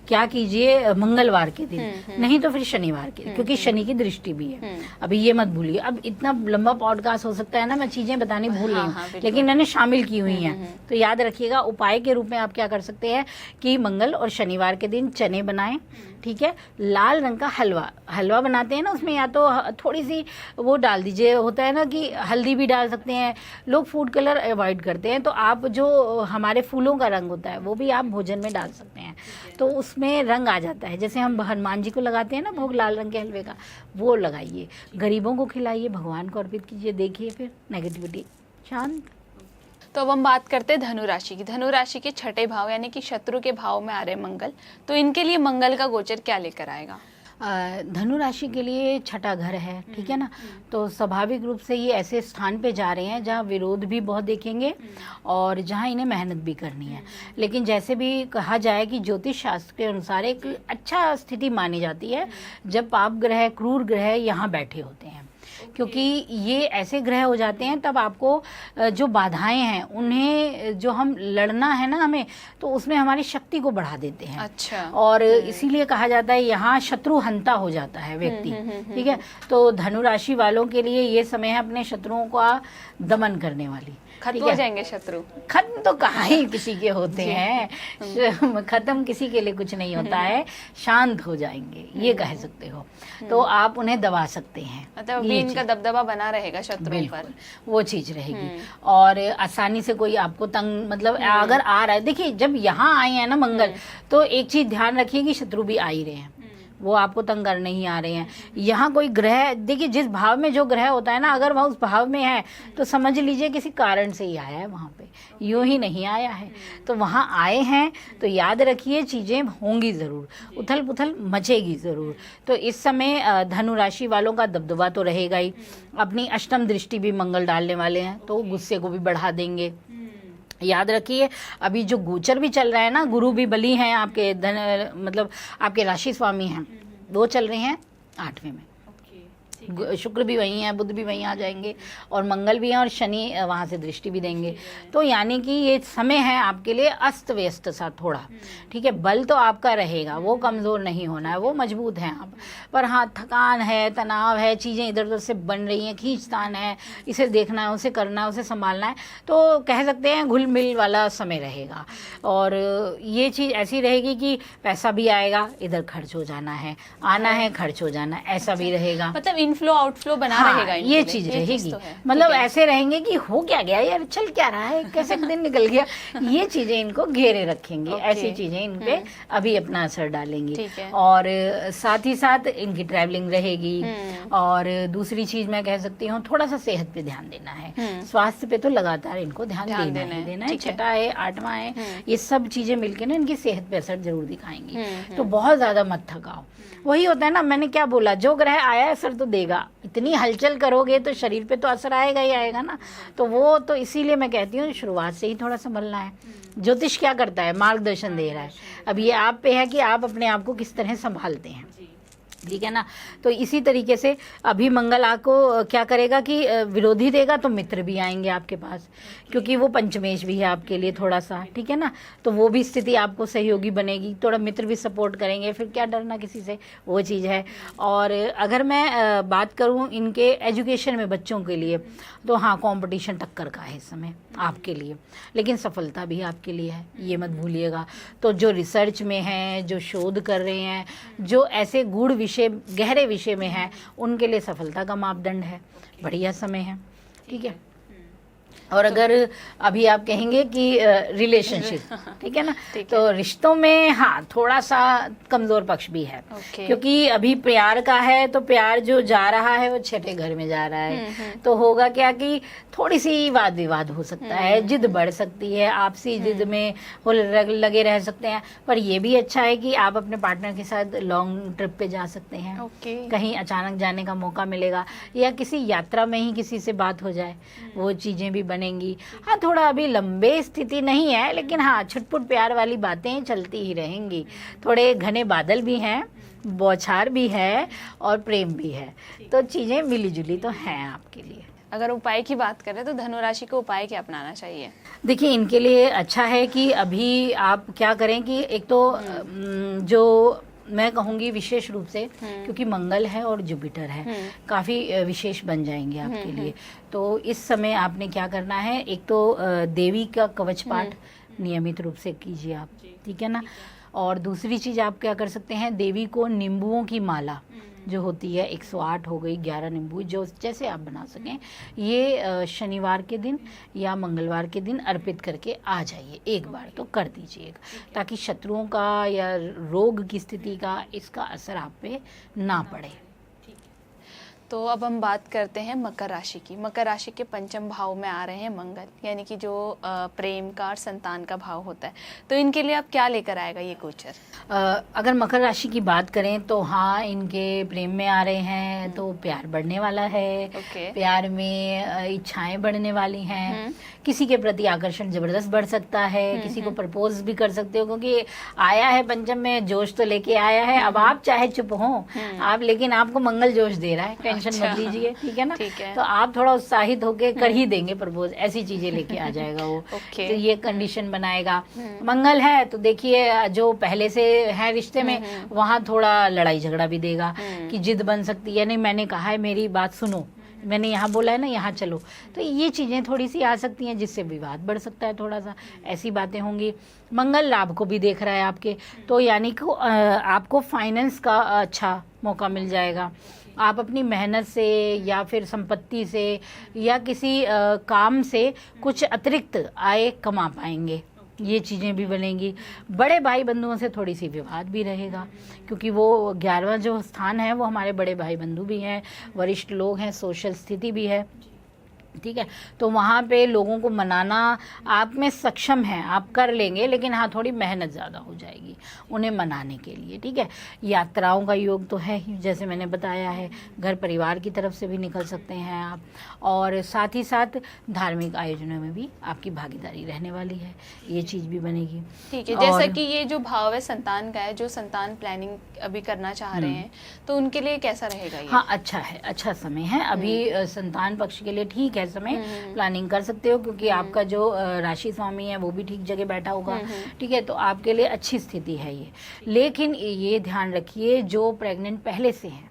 क्या कीजिए, मंगलवार के दिन, नहीं तो फिर शनिवार के दिन, क्योंकि शनि की दृष्टि भी है। अभी ये मत भूलिए, अब इतना लंबा पॉडकास्ट हो सकता है ना, मैं चीजें बतानी भूल रही हूँ, लेकिन मैंने शामिल की हुई हैं। तो याद रखिएगा, उपाय के रूप में आप क्या कर सकते हैं कि मंगल और शनिवार के दिन चने बनाएं, ठीक है। लाल रंग का हलवा बनाते हैं ना, उसमें या तो थोड़ी सी वो डाल दीजिए, होता है ना कि हल्दी भी डाल सकते हैं, लोग फूड कलर अवॉइड करते हैं, तो आप जो हमारे फूलों का रंग होता है वो भी आप भोजन में डाल सकते हैं, तो उसमें रंग आ जाता है। जैसे हम हनुमान जी को लगाते हैं ना भोग लाल रंग के हलवे का, वो लगाइए, गरीबों को खिलाइए, भगवान को अर्पित कीजिए, देखिए फिर नेगेटिविटी शांत। तो अब हम बात करते हैं धनु राशि की। धनु राशि के छठे भाव यानी कि शत्रु के भाव में आ रहे मंगल, तो इनके लिए मंगल का गोचर क्या लेकर आएगा? धनु राशि के लिए छठा घर है, ठीक है ना, तो स्वाभाविक रूप से ये ऐसे स्थान पे जा रहे हैं जहाँ विरोध भी बहुत देखेंगे और जहाँ इन्हें मेहनत भी करनी है। लेकिन जैसे भी कहा जाए कि ज्योतिष शास्त्र के अनुसार एक अच्छा स्थिति मानी जाती है जब पाप ग्रह, क्रूर ग्रह यहाँ बैठे होते हैं, क्योंकि ये ऐसे ग्रह हो जाते हैं तब आपको जो बाधाएं हैं उन्हें, जो हम लड़ना है ना हमें, तो उसमें हमारी शक्ति को बढ़ा देते हैं। अच्छा। और इसीलिए कहा जाता है यहाँ शत्रु हंता हो जाता है व्यक्ति, ठीक है। तो धनु राशि वालों के लिए ये समय है अपने शत्रुओं का दमन करने वाली। खत्म हो जाएंगे शत्रु? खत्म तो कहाँ ही किसी के होते हैं, खत्म किसी के लिए कुछ नहीं होता है, शांत हो जाएंगे, ये कह सकते हो। तो आप उन्हें दबा सकते हैं, मतलब अभी इनका दबदबा बना रहेगा शत्रुओं पर, वो चीज रहेगी। और आसानी से कोई आपको तंग, मतलब अगर आ रहा है, देखिए जब यहाँ आए हैं ना मंगल, तो एक चीज ध्यान रखिए कि शत्रु भी आ ही रहे हैं, वो आपको तंग करने ही आ रहे हैं। यहाँ कोई ग्रह, देखिए जिस भाव में जो ग्रह होता है ना, अगर वह उस भाव में है तो समझ लीजिए किसी कारण से ही आया है वहाँ पे, यूं ही नहीं आया है। तो वहाँ आए हैं तो याद रखिए चीज़ें होंगी ज़रूर, उथल पुथल मचेगी ज़रूर। तो इस समय धनु राशि वालों का दबदबा तो रहेगा ही, अपनी अष्टम दृष्टि भी मंगल डालने वाले हैं, तो गुस्से को भी बढ़ा देंगे। याद रखिए अभी जो गोचर भी चल रहा है ना, गुरु भी बली हैं आपके धन, मतलब आपके राशि स्वामी हैं, वो चल रहे हैं 8वें में, शुक्र भी वहीं है, बुध भी वहीं आ जाएंगे, और मंगल भी हैं, और शनि वहाँ से दृष्टि भी देंगे। तो यानी कि ये समय है आपके लिए अस्त व्यस्त सा थोड़ा, ठीक है। बल तो आपका रहेगा, वो कमज़ोर नहीं होना है, वो मजबूत हैं आप, पर हाँ थकान है, तनाव है, चीज़ें इधर उधर से बन रही हैं, खींचतान है, इसे देखना है, उसे करना है, उसे संभालना है, तो कह सकते हैं घुल मिल वाला समय रहेगा। और ये चीज़ ऐसी रहेगी कि पैसा भी आएगा, इधर खर्च हो जाना है, आना है खर्च हो जाना, ऐसा भी रहेगा, मतलब इनफ्लो आउटफ्लो बना रहेगा ये चीज रहेगी। मतलब ऐसे रहेंगे कि हो क्या गया यार, चल क्या रहा है, कैसे दिन निकल गया, ये चीजें इनको घेरे रखेंगे, ऐसी चीजें इन पे अभी अपना असर डालेंगी। और साथ ही साथ इनकी ट्रैवलिंग रहेगी। और दूसरी चीज मैं कह सकती हूँ, थोड़ा सा सेहत पे ध्यान देना है, स्वास्थ्य पे तो लगातार इनको ध्यान देना है। छठा है, 8वां है, ये सब चीजें मिलकर ना इनकी सेहत पे असर जरूर दिखाएंगी। तो बहुत ज्यादा मत थकाओ, वही होता है ना, मैंने क्या बोला, जो ग्रह आया असर तो देगा, इतनी हलचल करोगे तो शरीर पे तो असर आएगा ही आएगा ना। तो वो तो इसीलिए मैं कहती हूँ शुरुआत से ही थोड़ा संभलना है। ज्योतिष क्या करता है, मार्गदर्शन दे रहा है, अब ये आप पे है कि आप अपने आप को किस तरह संभालते हैं, ठीक है ना। तो इसी तरीके से अभी मंगल आपको क्या करेगा कि विरोधी देगा तो मित्र भी आएंगे आपके पास, क्योंकि वो पंचमेश भी है आपके लिए थोड़ा सा, ठीक है ना। तो वो भी स्थिति आपको सहयोगी बनेगी, थोड़ा मित्र भी सपोर्ट करेंगे, फिर क्या डरना किसी से, वो चीज़ है। और अगर मैं बात करूँ इनके एजुकेशन में बच्चों के लिए, तो हाँ कंपटीशन टक्कर का है इस समय आपके लिए, लेकिन सफलता भी आपके लिए है, ये मत भूलिएगा। तो जो रिसर्च में हैं, जो शोध कर रहे हैं, जो ऐसे गूढ़ विषय, गहरे विषय में हैं, उनके लिए सफलता का मापदंड है, बढ़िया समय है, ठीक है। और अगर अभी आप कहेंगे कि रिलेशनशिप, ठीक है ना, तो रिश्तों में हाँ थोड़ा सा कमज़ोर पक्ष भी है, क्योंकि अभी प्यार का है, तो प्यार जो जा रहा है वो छठे घर में जा रहा है। तो होगा क्या कि थोड़ी सी वाद विवाद हो सकता है, जिद बढ़ सकती है, आपसी जिद में वो लगे रह सकते हैं। पर ये भी अच्छा है कि आप अपने पार्टनर के साथ लॉन्ग ट्रिप पे जा सकते हैं, कहीं अचानक जाने का मौका मिलेगा, या किसी यात्रा में ही किसी से बात हो जाए, वो चीज़ें भी बनेंगी। हाँ थोड़ा अभी लंबे स्थिति नहीं है, लेकिन हाँ छुटपुट प्यार वाली बातें चलती ही रहेंगी। थोड़े घने बादल भी हैं, बौछार भी है और प्रेम भी है, तो चीज़ें मिली जुली तो हैं आपके लिए। अगर उपाय की बात करें तो धनु राशि को उपाय क्या अपनाना चाहिए? देखिए इनके लिए अच्छा है कि अभी आप क्या करें कि एक तो जो मैं कहूँगी विशेष रूप से, क्योंकि मंगल है और जुपिटर है, काफ़ी विशेष बन जाएंगे आपके लिए। तो इस समय आपने क्या करना है, एक तो देवी का कवच पाठ नियमित रूप से कीजिए आप, ठीक है ना। और दूसरी चीज़ आप क्या कर सकते हैं, देवी को नींबुओं की माला जो होती है, 108 हो गई, 11 नींबू, जो जैसे आप बना सकें, ये शनिवार के दिन या मंगलवार के दिन अर्पित करके आ जाइए, एक बार तो कर दीजिएगा, ताकि शत्रुओं का या रोग की स्थिति का इसका असर आप पे ना पड़े। तो अब हम बात करते हैं मकर राशि की। मकर राशि के पंचम भाव में आ रहे हैं मंगल, यानी कि जो प्रेम का और संतान का भाव होता है, तो इनके लिए अब क्या लेकर आएगा ये गोचर? अगर मकर राशि की बात करें तो हाँ इनके प्रेम में आ रहे हैं, तो प्यार बढ़ने वाला है, प्यार में इच्छाएं बढ़ने वाली हैं, किसी के प्रति आकर्षण जबरदस्त बढ़ सकता है, किसी को प्रपोज भी कर सकते हो, क्योंकि आया है पंचम में, जोश तो लेके आया है। अब आप चाहे चुप हो आप, लेकिन आपको मंगल जोश दे रहा है, टेंशन मत लीजिए, ठीक है ना। तो आप थोड़ा उत्साहित होके कर ही देंगे प्रपोज, ऐसी चीजें लेके आ जाएगा वो। तो ये कंडीशन बनाएगा। मंगल है तो देखिए जो पहले से है रिश्ते में, वहाँ थोड़ा लड़ाई झगड़ा भी देगा, कि जिद बन सकती है, नहीं मैंने कहा है मेरी बात सुनो, मैंने यहाँ बोला है ना यहाँ चलो, तो ये चीज़ें थोड़ी सी आ सकती हैं, जिससे विवाद बढ़ सकता है, थोड़ा सा ऐसी बातें होंगी। मंगल लाभ को भी देख रहा है आपके, तो यानी कि आपको फाइनेंस का अच्छा मौका मिल जाएगा। आप अपनी मेहनत से या फिर संपत्ति से या किसी काम से कुछ अतिरिक्त आय कमा पाएंगे, ये चीज़ें भी बनेंगी। बड़े भाई बंधुओं से थोड़ी सी विवाद भी रहेगा, क्योंकि वो 11वां जो स्थान है वो हमारे बड़े भाई बंधु भी हैं, वरिष्ठ लोग हैं, सोशल स्थिति भी है, ठीक है। तो वहाँ पे लोगों को मनाना आप में सक्षम है, आप कर लेंगे, लेकिन हाँ थोड़ी मेहनत ज़्यादा हो जाएगी उन्हें मनाने के लिए, ठीक है। यात्राओं का योग तो है ही, जैसे मैंने बताया है, घर परिवार की तरफ से भी निकल सकते हैं आप, और साथ ही साथ धार्मिक आयोजनों में भी आपकी भागीदारी रहने वाली है, ये चीज़ भी बनेगी, ठीक है। जैसा कि ये जो भाव है संतान का है, जो संतान प्लानिंग अभी करना चाह रहे हैं, तो उनके लिए कैसा रहेगा ये? हाँ अच्छा है, अच्छा समय है अभी संतान पक्ष के लिए, ठीक है समय प्लानिंग कर सकते हो, क्योंकि आपका जो राशि स्वामी है वो भी ठीक जगह बैठा होगा, ठीक है। तो आपके लिए अच्छी स्थिति है ये। लेकिन ये ध्यान रखिए जो प्रेग्नेंट पहले से हैं,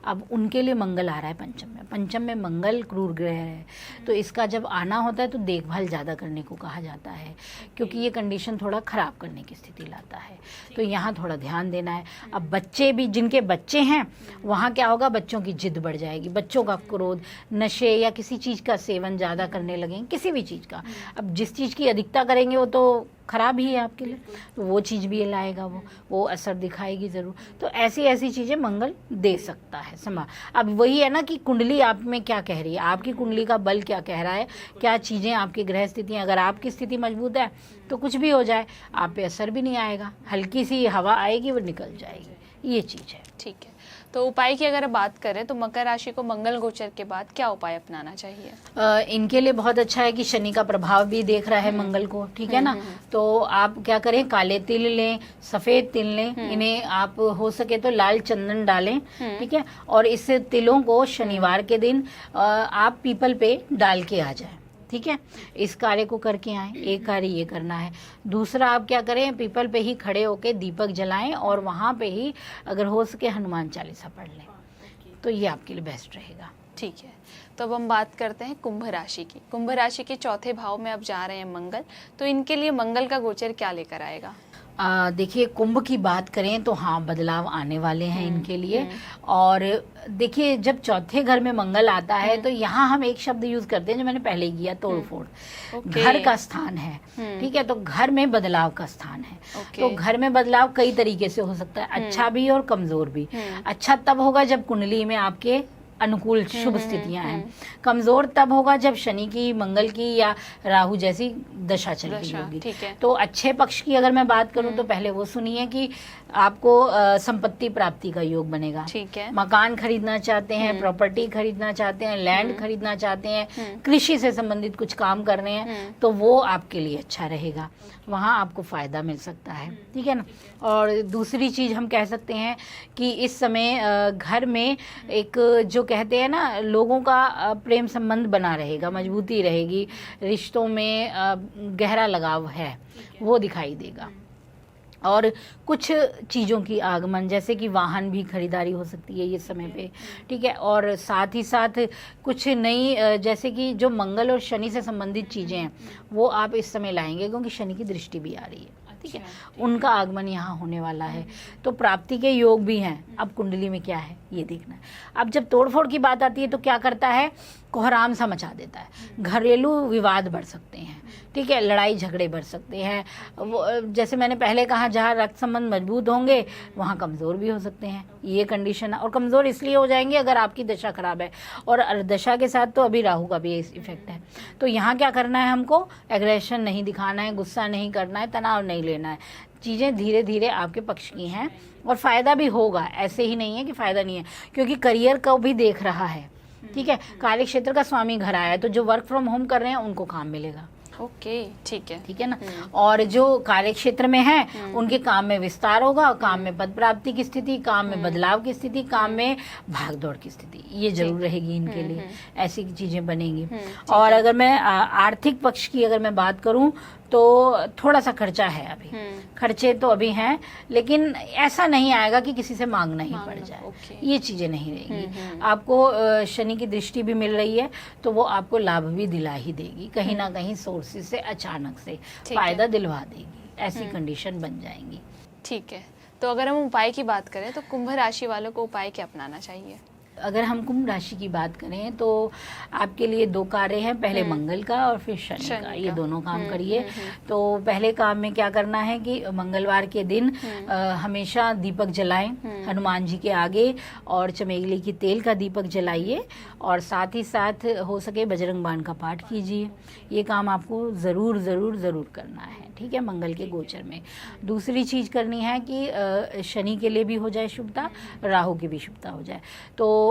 अब उनके लिए मंगल आ रहा है पंचम में, पंचम में मंगल क्रूर ग्रह है, तो इसका जब आना होता है तो देखभाल ज़्यादा करने को कहा जाता है, क्योंकि ये कंडीशन थोड़ा ख़राब करने की स्थिति लाता है, तो यहाँ थोड़ा ध्यान देना है। अब बच्चे भी, जिनके बच्चे हैं वहाँ क्या होगा, बच्चों की जिद बढ़ जाएगी, बच्चों का क्रोध, नशे या किसी चीज़ का सेवन ज़्यादा करने लगेंगे, किसी भी चीज़ का। अब जिस चीज़ की अधिकता करेंगे वो तो ख़राब ही है आपके लिए, तो वो चीज़ भी लाएगा, वो असर दिखाएगी ज़रूर। तो ऐसी ऐसी चीज़ें मंगल दे सकता है समा। अब वही है ना कि कुंडली आप में क्या कह रही है, आपकी कुंडली का बल क्या कह रहा है, क्या चीज़ें आपकी ग्रह स्थितियाँ, अगर आपकी स्थिति मजबूत है तो कुछ भी हो जाए आप पे असर भी नहीं आएगा, हल्की सी हवा आएगी वो निकल जाएगी, ये चीज़ है। ठीक है। तो उपाय की अगर बात करें तो मकर राशि को मंगल गोचर के बाद क्या उपाय अपनाना चाहिए? इनके लिए बहुत अच्छा है कि शनि का प्रभाव भी देख रहा है मंगल को, ठीक है ना। तो आप क्या करें, काले तिल लें, सफेद तिल लें, इन्हें आप हो सके तो लाल चंदन डालें, ठीक है। और इस तिलों को शनिवार के दिन आप पीपल पे डाल के आ जाए, ठीक है। इस कार्य को करके आए, एक कार्य ये करना है। दूसरा आप क्या करें, पीपल पे ही खड़े होके दीपक जलाएं और वहाँ पे ही अगर हो सके हनुमान चालीसा पढ़ लें, तो ये आपके लिए बेस्ट रहेगा। ठीक है, तो अब हम बात करते हैं कुंभ राशि की। कुंभ राशि के चौथे भाव में अब जा रहे हैं मंगल, तो इनके लिए मंगल का गोचर क्या लेकर आएगा? देखिए, कुंभ की बात करें तो हाँ, बदलाव आने वाले हैं इनके लिए। और देखिए, जब चौथे घर में मंगल आता है तो यहाँ हम एक शब्द यूज करते हैं जो मैंने पहले किया, तोड़ फोड़। घर का स्थान है, ठीक है, तो घर में बदलाव का स्थान है। तो घर में बदलाव कई तरीके से हो सकता है, अच्छा भी और कमजोर भी। अच्छा तब होगा जब कुंडली में आपके अनुकूल शुभ स्थितियां हैं। कमजोर तब होगा जब शनि की, मंगल की या राहु जैसी दशा चल रही होगी। तो अच्छे पक्ष की अगर मैं बात करूं तो पहले वो सुनिए कि आपको संपत्ति प्राप्ति का योग बनेगा। ठीक है। मकान खरीदना चाहते हैं, प्रॉपर्टी खरीदना चाहते हैं, लैंड खरीदना चाहते हैं, कृषि से संबंधित कुछ काम कर रहे हैं, तो वो आपके लिए अच्छा रहेगा, वहाँ आपको फायदा मिल सकता है, ठीक है ना। और दूसरी चीज हम कह सकते हैं कि इस समय घर में एक जो कहते हैं ना, लोगों का प्रेम संबंध बना रहेगा, मजबूती रहेगी, रिश्तों में गहरा लगाव है वो दिखाई देगा। और कुछ चीज़ों की आगमन, जैसे कि वाहन भी खरीदारी हो सकती है ये समय पे, ठीक है। और साथ ही साथ कुछ नई, जैसे कि जो मंगल और शनि से संबंधित चीज़ें हैं वो आप इस समय लाएंगे, क्योंकि शनि की दृष्टि भी आ रही है, ठीक है, उनका आगमन यहाँ होने वाला है। तो प्राप्ति के योग भी हैं। अब कुंडली में क्या है ये देखना है। अब जब तोड़फोड़ की बात आती है तो क्या करता है, कोहराम सा मचा देता है। घरेलू विवाद बढ़ सकते हैं, ठीक है, लड़ाई झगड़े बढ़ सकते हैं। वो जैसे मैंने पहले कहा, जहाँ रक्त संबंध मजबूत होंगे वहाँ कमज़ोर भी हो सकते हैं, ये कंडीशन है। और कमज़ोर इसलिए हो जाएंगे अगर आपकी दशा खराब है, और दशा के साथ तो अभी राहु का भी इफेक्ट है। तो यहाँ क्या करना है, हमको एग्रेशन नहीं दिखाना है, गुस्सा नहीं करना है, तनाव नहीं लेना है। चीज़ें धीरे धीरे आपके पक्ष की हैं और फ़ायदा भी होगा, ऐसे ही नहीं है कि फ़ायदा नहीं है, क्योंकि करियर को भी देख रहा है, ठीक है। कार्य क्षेत्र का स्वामी घर आया है, तो जो वर्क फ्रॉम होम कर रहे हैं उनको काम मिलेगा। ओके, ठीक है, ठीक है ना। और जो कार्य क्षेत्र में है उनके काम में विस्तार होगा, काम में पद प्राप्ति की स्थिति, काम में बदलाव की स्थिति, काम में भागदौड़ की स्थिति, ये जरूर रहेगी इनके लिए, ऐसी चीजें बनेंगी। और अगर मैं आर्थिक पक्ष की अगर मैं बात करूं तो थोड़ा सा खर्चा है अभी, खर्चे तो अभी हैं, लेकिन ऐसा नहीं आएगा कि किसी से मांगना ही पड़ जाए, ये चीजें नहीं रहेंगी। आपको शनि की दृष्टि भी मिल रही है, तो वो आपको लाभ भी दिला ही देगी, कहीं ना कहीं सोर्सेज से अचानक से फायदा दिलवा देगी, ऐसी कंडीशन बन जाएंगी। ठीक है, तो अगर हम उपाय की बात करें तो कुंभ राशि वालों को उपाय क्या अपनाना चाहिए? अगर हम कुंभ राशि की बात करें तो आपके लिए दो कार्य हैं, पहले मंगल का और फिर शनि का, ये दोनों काम करिए। तो पहले काम में क्या करना है कि मंगलवार के दिन हमेशा दीपक जलाएं हनुमान जी के आगे, और चमेली की तेल का दीपक जलाइए, और साथ ही साथ हो सके बजरंग बाण का पाठ कीजिए। ये काम आपको ज़रूर ज़रूर ज़रूर करना है, ठीक है, मंगल के गोचर में। दूसरी चीज़ करनी है कि शनि के लिए भी हो जाए शुभता, राहु की भी शुभता हो जाए। तो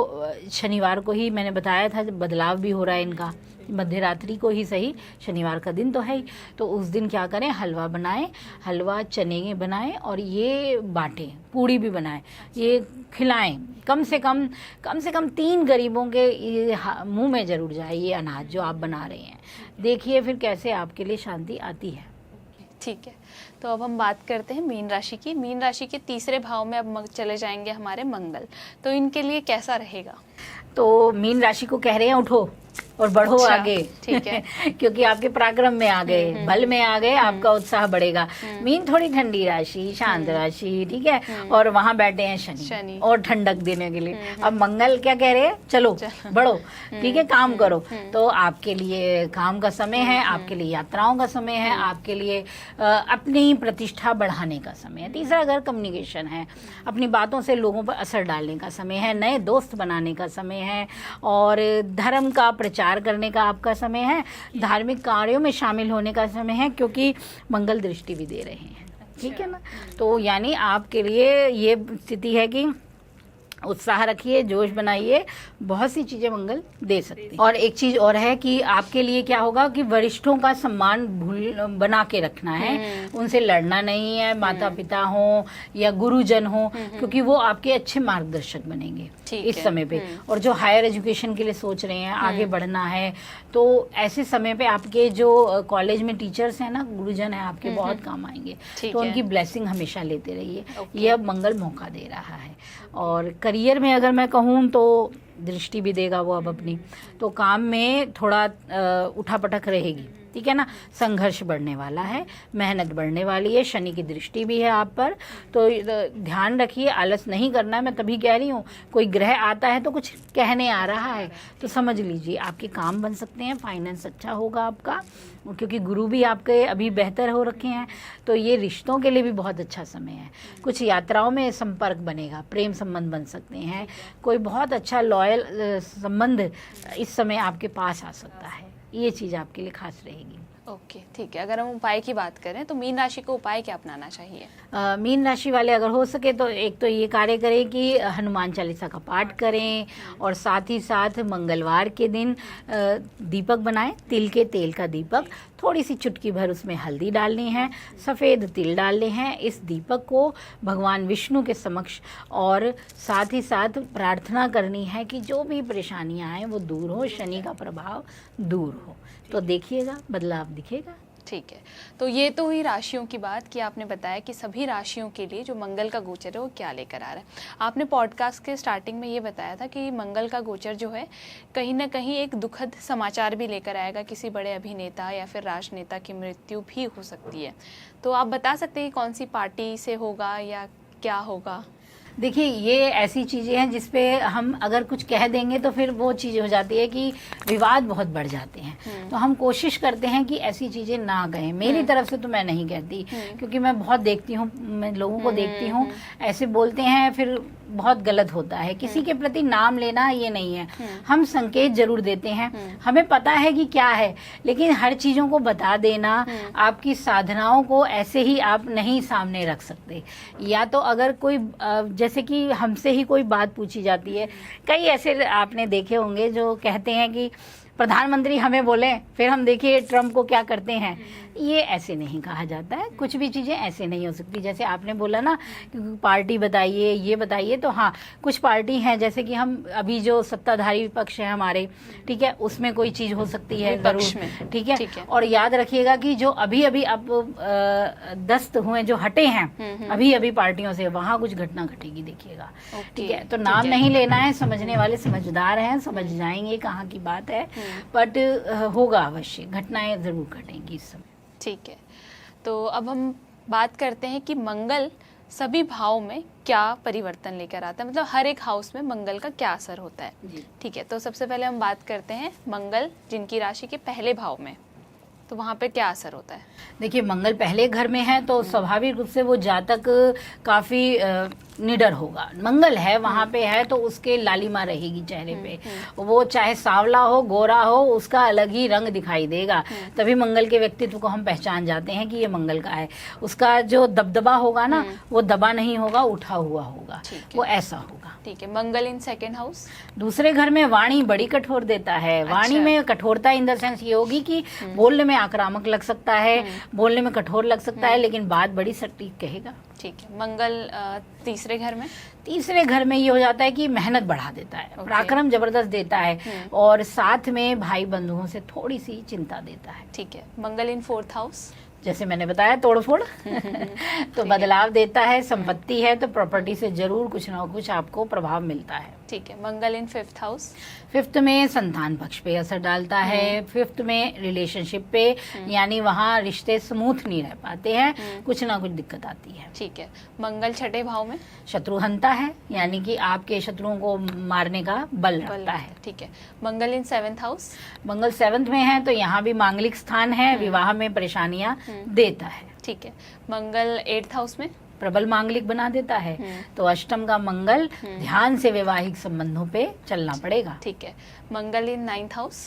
शनिवार को ही मैंने बताया था, बदलाव भी हो रहा है इनका, मध्य रात्रि को ही सही, शनिवार का दिन तो है ही। तो उस दिन क्या करें, हलवा बनाएं, हलवा चने बनाएं और ये बांटें, पूड़ी भी बनाएं, ये खिलाएं। कम से कम 3 गरीबों के ये मुंह में जरूर जाए ये अनाज जो आप बना रहे हैं। देखिए फिर कैसे आपके लिए शांति आती है। ठीक है, तो अब हम बात करते हैं मीन राशि की। मीन राशि के तीसरे भाव में अब चले जाएंगे हमारे मंगल, तो इनके लिए कैसा रहेगा? तो मीन राशि को कह रहे हैं उठो और बढ़ो आगे, ठीक है क्योंकि आपके पराक्रम में आ गए, बल में आ गए, आपका उत्साह बढ़ेगा। मीन थोड़ी ठंडी राशि, शांत राशि, ठीक है, और वहां बैठे हैं शनि और ठंडक देने के लिए। अब मंगल क्या कह रहे हैं, चलो बढ़ो, ठीक है, काम करो। तो आपके लिए काम का समय है, आपके लिए यात्राओं का समय है, आपके लिए अपनी प्रतिष्ठा बढ़ाने का समय है। तीसरा घर कम्युनिकेशन है, अपनी बातों से लोगों पर असर डालने का समय है, नए दोस्त बनाने का समय है, और धर्म का प्रचार करने का आपका समय है, धार्मिक कार्यों में शामिल होने का समय है, क्योंकि मंगल दृष्टि भी दे रहे हैं, ठीक है ना। तो यानी आपके लिए ये स्थिति है कि उत्साह रखिए, जोश बनाइए, बहुत सी चीजें मंगल दे सकते हैं। और एक चीज और है कि आपके लिए क्या होगा कि वरिष्ठों का सम्मान बना के रखना है, उनसे लड़ना नहीं है, माता पिता हो या गुरुजन हो, क्योंकि वो आपके अच्छे मार्गदर्शक बनेंगे इस समय पे। और जो हायर एजुकेशन के लिए सोच रहे हैं, आगे बढ़ना है, तो ऐसे समय पे आपके जो कॉलेज में टीचर्स हैं ना, गुरुजन है आपके, बहुत काम आएंगे। तो उनकी ब्लेसिंग हमेशा लेते रहिए, ये अब मंगल मौका दे रहा है। और करियर में अगर मैं कहूँ तो दृष्टि भी देगा वो अब अपनी, तो काम में थोड़ा उठापटक रहेगी, ठीक है ना। संघर्ष बढ़ने वाला है, मेहनत बढ़ने वाली है, शनि की दृष्टि भी है आप पर, तो ध्यान रखिए, आलस नहीं करना है। मैं तभी कह रही हूँ, कोई ग्रह आता है तो कुछ कहने आ रहा है तो समझ लीजिए आपके काम बन सकते हैं, फाइनेंस अच्छा होगा आपका, क्योंकि गुरु भी आपके अभी बेहतर हो रखे हैं, तो ये रिश्तों के लिए भी बहुत अच्छा समय है। कुछ यात्राओं में संपर्क बनेगा, प्रेम संबंध बन सकते हैं, कोई बहुत अच्छा लॉयल संबंध इस समय आपके पास आ सकता है, ये चीज़ आपके लिए खास रहेगी। ओके, ठीक है। अगर हम उपाय की बात करें तो मीन राशि को उपाय क्या अपनाना चाहिए? मीन राशि वाले अगर हो सके तो एक तो ये कार्य करें कि हनुमान चालीसा का पाठ करें, और साथ ही साथ मंगलवार के दिन दीपक बनाएं, तिल के तेल का दीपक, थोड़ी सी चुटकी भर उसमें हल्दी डालनी है, सफ़ेद तिल डालने हैं। इस दीपक को भगवान विष्णु के समक्ष, और साथ ही साथ प्रार्थना करनी है कि जो भी परेशानियां आए वो दूर हो, शनि का प्रभाव दूर हो, तो देखिएगा बदलाव दिखेगा। ठीक है, तो ये तो हुई राशियों की बात कि आपने बताया कि सभी राशियों के लिए जो मंगल का गोचर है वो क्या लेकर आ रहा है। आपने पॉडकास्ट के स्टार्टिंग में ये बताया था कि मंगल का गोचर जो है कहीं ना कहीं एक दुखद समाचार भी लेकर आएगा, किसी बड़े अभिनेता या फिर राजनेता की मृत्यु भी हो सकती है। तो आप बता सकते हैं कि कौन सी पार्टी से होगा या क्या होगा? देखिए, ये ऐसी चीज़ें हैं जिस पे हम अगर कुछ कह देंगे तो फिर वो चीज़ हो जाती है कि विवाद बहुत बढ़ जाते हैं। तो हम कोशिश करते हैं कि ऐसी चीज़ें ना कहें। मेरी तरफ से तो मैं नहीं कहती, क्योंकि मैं बहुत देखती हूँ, मैं लोगों को देखती हूँ ऐसे बोलते हैं, फिर बहुत गलत होता है। किसी के प्रति नाम लेना ये नहीं है, हम संकेत जरूर देते हैं, हमें पता है कि क्या है, लेकिन हर चीज़ों को बता देना, आपकी साधनाओं को ऐसे ही आप नहीं सामने रख सकते। या तो अगर कोई जैसे कि हमसे ही कोई बात पूछी जाती है, कई ऐसे आपने देखे होंगे जो कहते हैं कि प्रधानमंत्री हमें बोले, फिर हम देखिए ट्रम्प को क्या करते हैं। ये ऐसे नहीं कहा जाता है, कुछ भी चीज़ें ऐसे नहीं हो सकती। जैसे आपने बोला ना कि पार्टी बताइए, ये बताइए, तो हाँ, कुछ पार्टी हैं जैसे कि हम अभी जो सत्ताधारी विपक्ष है हमारे, ठीक है, उसमें कोई चीज़ हो सकती है जरूर, ठीक है। और याद रखिएगा कि जो अभी अभी अब दस्त हुए, जो हटे हैं अभी अभी पार्टियों से, वहाँ कुछ घटना घटेगी, देखिएगा, ठीक है। तो नाम नहीं लेना है, समझने वाले समझदार हैं, समझ जाएंगे कहाँ की बात है, बट होगा अवश्य, घटनाएं जरूर घटेंगी इस समय। ठीक है, तो अब हम बात करते हैं कि मंगल सभी भाव में क्या परिवर्तन लेकर आता है, मतलब हर एक हाउस में मंगल का क्या असर होता है। ठीक है, तो सबसे पहले हम बात करते हैं मंगल जिनकी राशि के पहले भाव में, तो वहाँ पे क्या असर होता है? देखिए, मंगल पहले घर में है तो स्वाभाविक रूप से वो जातक काफ़ी निडर होगा। मंगल है वहाँ पे है तो उसके लालिमा रहेगी चेहरे पे, वो चाहे सांवला हो, गोरा हो, उसका अलग ही रंग दिखाई देगा। तभी मंगल के व्यक्तित्व को हम पहचान जाते हैं कि ये मंगल का है। उसका जो दबदबा होगा ना, वो दबा नहीं होगा, उठा हुआ होगा, वो ऐसा होगा। ठीक है, मंगल इन सेकंड हाउस, दूसरे घर में वाणी बड़ी कठोर देता है। वाणी में कठोरता इन द सेंस ये होगी कि बोलने में आक्रामक लग सकता है, बोलने में कठोर लग सकता है, लेकिन बात बड़ी सटीक कहेगा। ठीक है, मंगल तीसरे घर में, तीसरे घर में ये हो जाता है कि मेहनत बढ़ा देता है, पराक्रम जबरदस्त देता है, और साथ में भाई बंधुओं से थोड़ी सी चिंता देता है। ठीक है, मंगल इन फोर्थ हाउस, जैसे मैंने बताया तोड़फोड़ तो बदलाव देता है। संपत्ति है तो प्रॉपर्टी से जरूर कुछ ना कुछ आपको प्रभाव मिलता है। ठीक है, Mangal in fifth house, fifth में संतान पक्ष पे असर डालता है। फिफ्थ में रिलेशनशिप पे, यानी वहाँ रिश्ते स्मूथ नहीं रह पाते हैं, कुछ ना कुछ दिक्कत आती है। ठीक है, मंगल छठे भाव में, शत्रुहंता है, यानी कि आपके शत्रुओं को मारने का बल रखता है। ठीक है, Mangal in seventh house, Mangal seventh में है तो यहाँ भी मांगलिक स्थान है, विवाह में परेशानियां देता है। ठीक है, मंगल एट्थ हाउस में, प्रबल मांगलिक बना देता है, तो अष्टम का मंगल ध्यान से वैवाहिक संबंधों पे चलना पड़ेगा। ठीक है, Mangal in ninth house,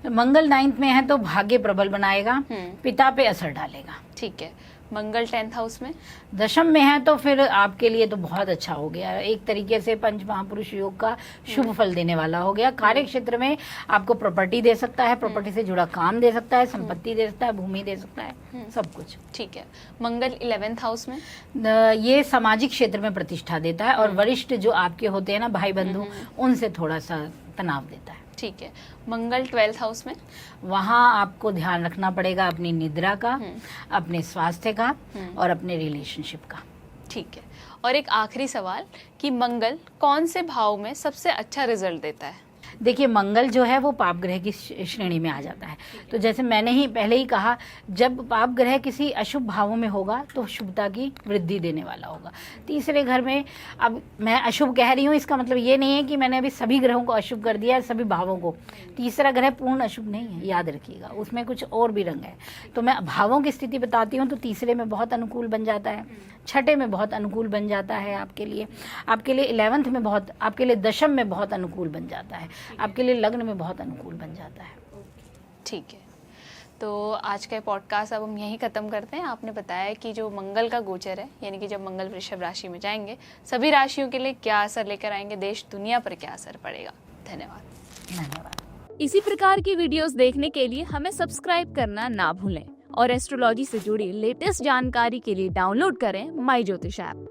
Mangal ninth में है तो भाग्य प्रबल बनाएगा, पिता पे असर डालेगा। ठीक है, मंगल 10th हाउस में। दशम में है तो फिर आपके लिए तो बहुत अच्छा हो गया, एक तरीके से पंच महापुरुष योग का शुभ फल देने वाला हो गया। कार्य क्षेत्र में आपको प्रॉपर्टी दे सकता है, प्रॉपर्टी से जुड़ा काम दे सकता है, संपत्ति दे सकता है, भूमि दे सकता है, सब कुछ। ठीक है। मंगल 11th हाउस में। ये सामाजिक क्षेत्र में प्रतिष्ठा देता है और वरिष्ठ जो आपके होते हैं ना भाई बंधु, उनसे थोड़ा सा तनाव देता है। ठीक है। मंगल 12th हाउस में। वहाँ आपको ध्यान रखना पड़ेगा अपनी निद्रा का, अपने स्वास्थ्य का और अपने रिलेशनशिप का। ठीक है। और एक आखिरी सवाल कि मंगल कौन से भाव में सबसे अच्छा रिजल्ट देता है? देखिए मंगल जो है वो पाप ग्रह की श्रेणी में आ जाता है। तो जैसे मैंने ही पहले ही कहा, जब पाप ग्रह किसी अशुभ भावों में होगा तो शुभता की वृद्धि देने वाला होगा। तीसरे घर में, अब मैं अशुभ कह रही हूँ, इसका मतलब ये नहीं है कि मैंने अभी सभी ग्रहों को अशुभ कर दिया है, सभी भावों को। तीसरा ग्रह पूर्ण अशुभ नहीं है, याद रखिएगा, उसमें कुछ और भी रंग है। तो मैं भावों की स्थिति बताती हूँ, तो तीसरे में बहुत अनुकूल बन जाता है, छठे में बहुत अनुकूल बन जाता है आपके लिए 11th में बहुत, आपके लिए दशम में बहुत अनुकूल बन जाता है, आपके लिए लग्न में बहुत अनुकूल बन जाता है। ठीक है। तो आज का पॉडकास्ट अब हम यहीं ख़त्म करते हैं। आपने बताया कि जो मंगल का गोचर है, यानी कि जब मंगल वृषभ राशि में जाएंगे, सभी राशियों के लिए क्या असर लेकर आएंगे, देश दुनिया पर क्या असर पड़ेगा। धन्यवाद। धन्यवाद। इसी प्रकार की वीडियोस देखने के लिए हमें सब्सक्राइब करना ना भूलें और एस्ट्रोलॉजी से जुड़ी लेटेस्ट जानकारी के लिए डाउनलोड करें माई ज्योतिष ऐप।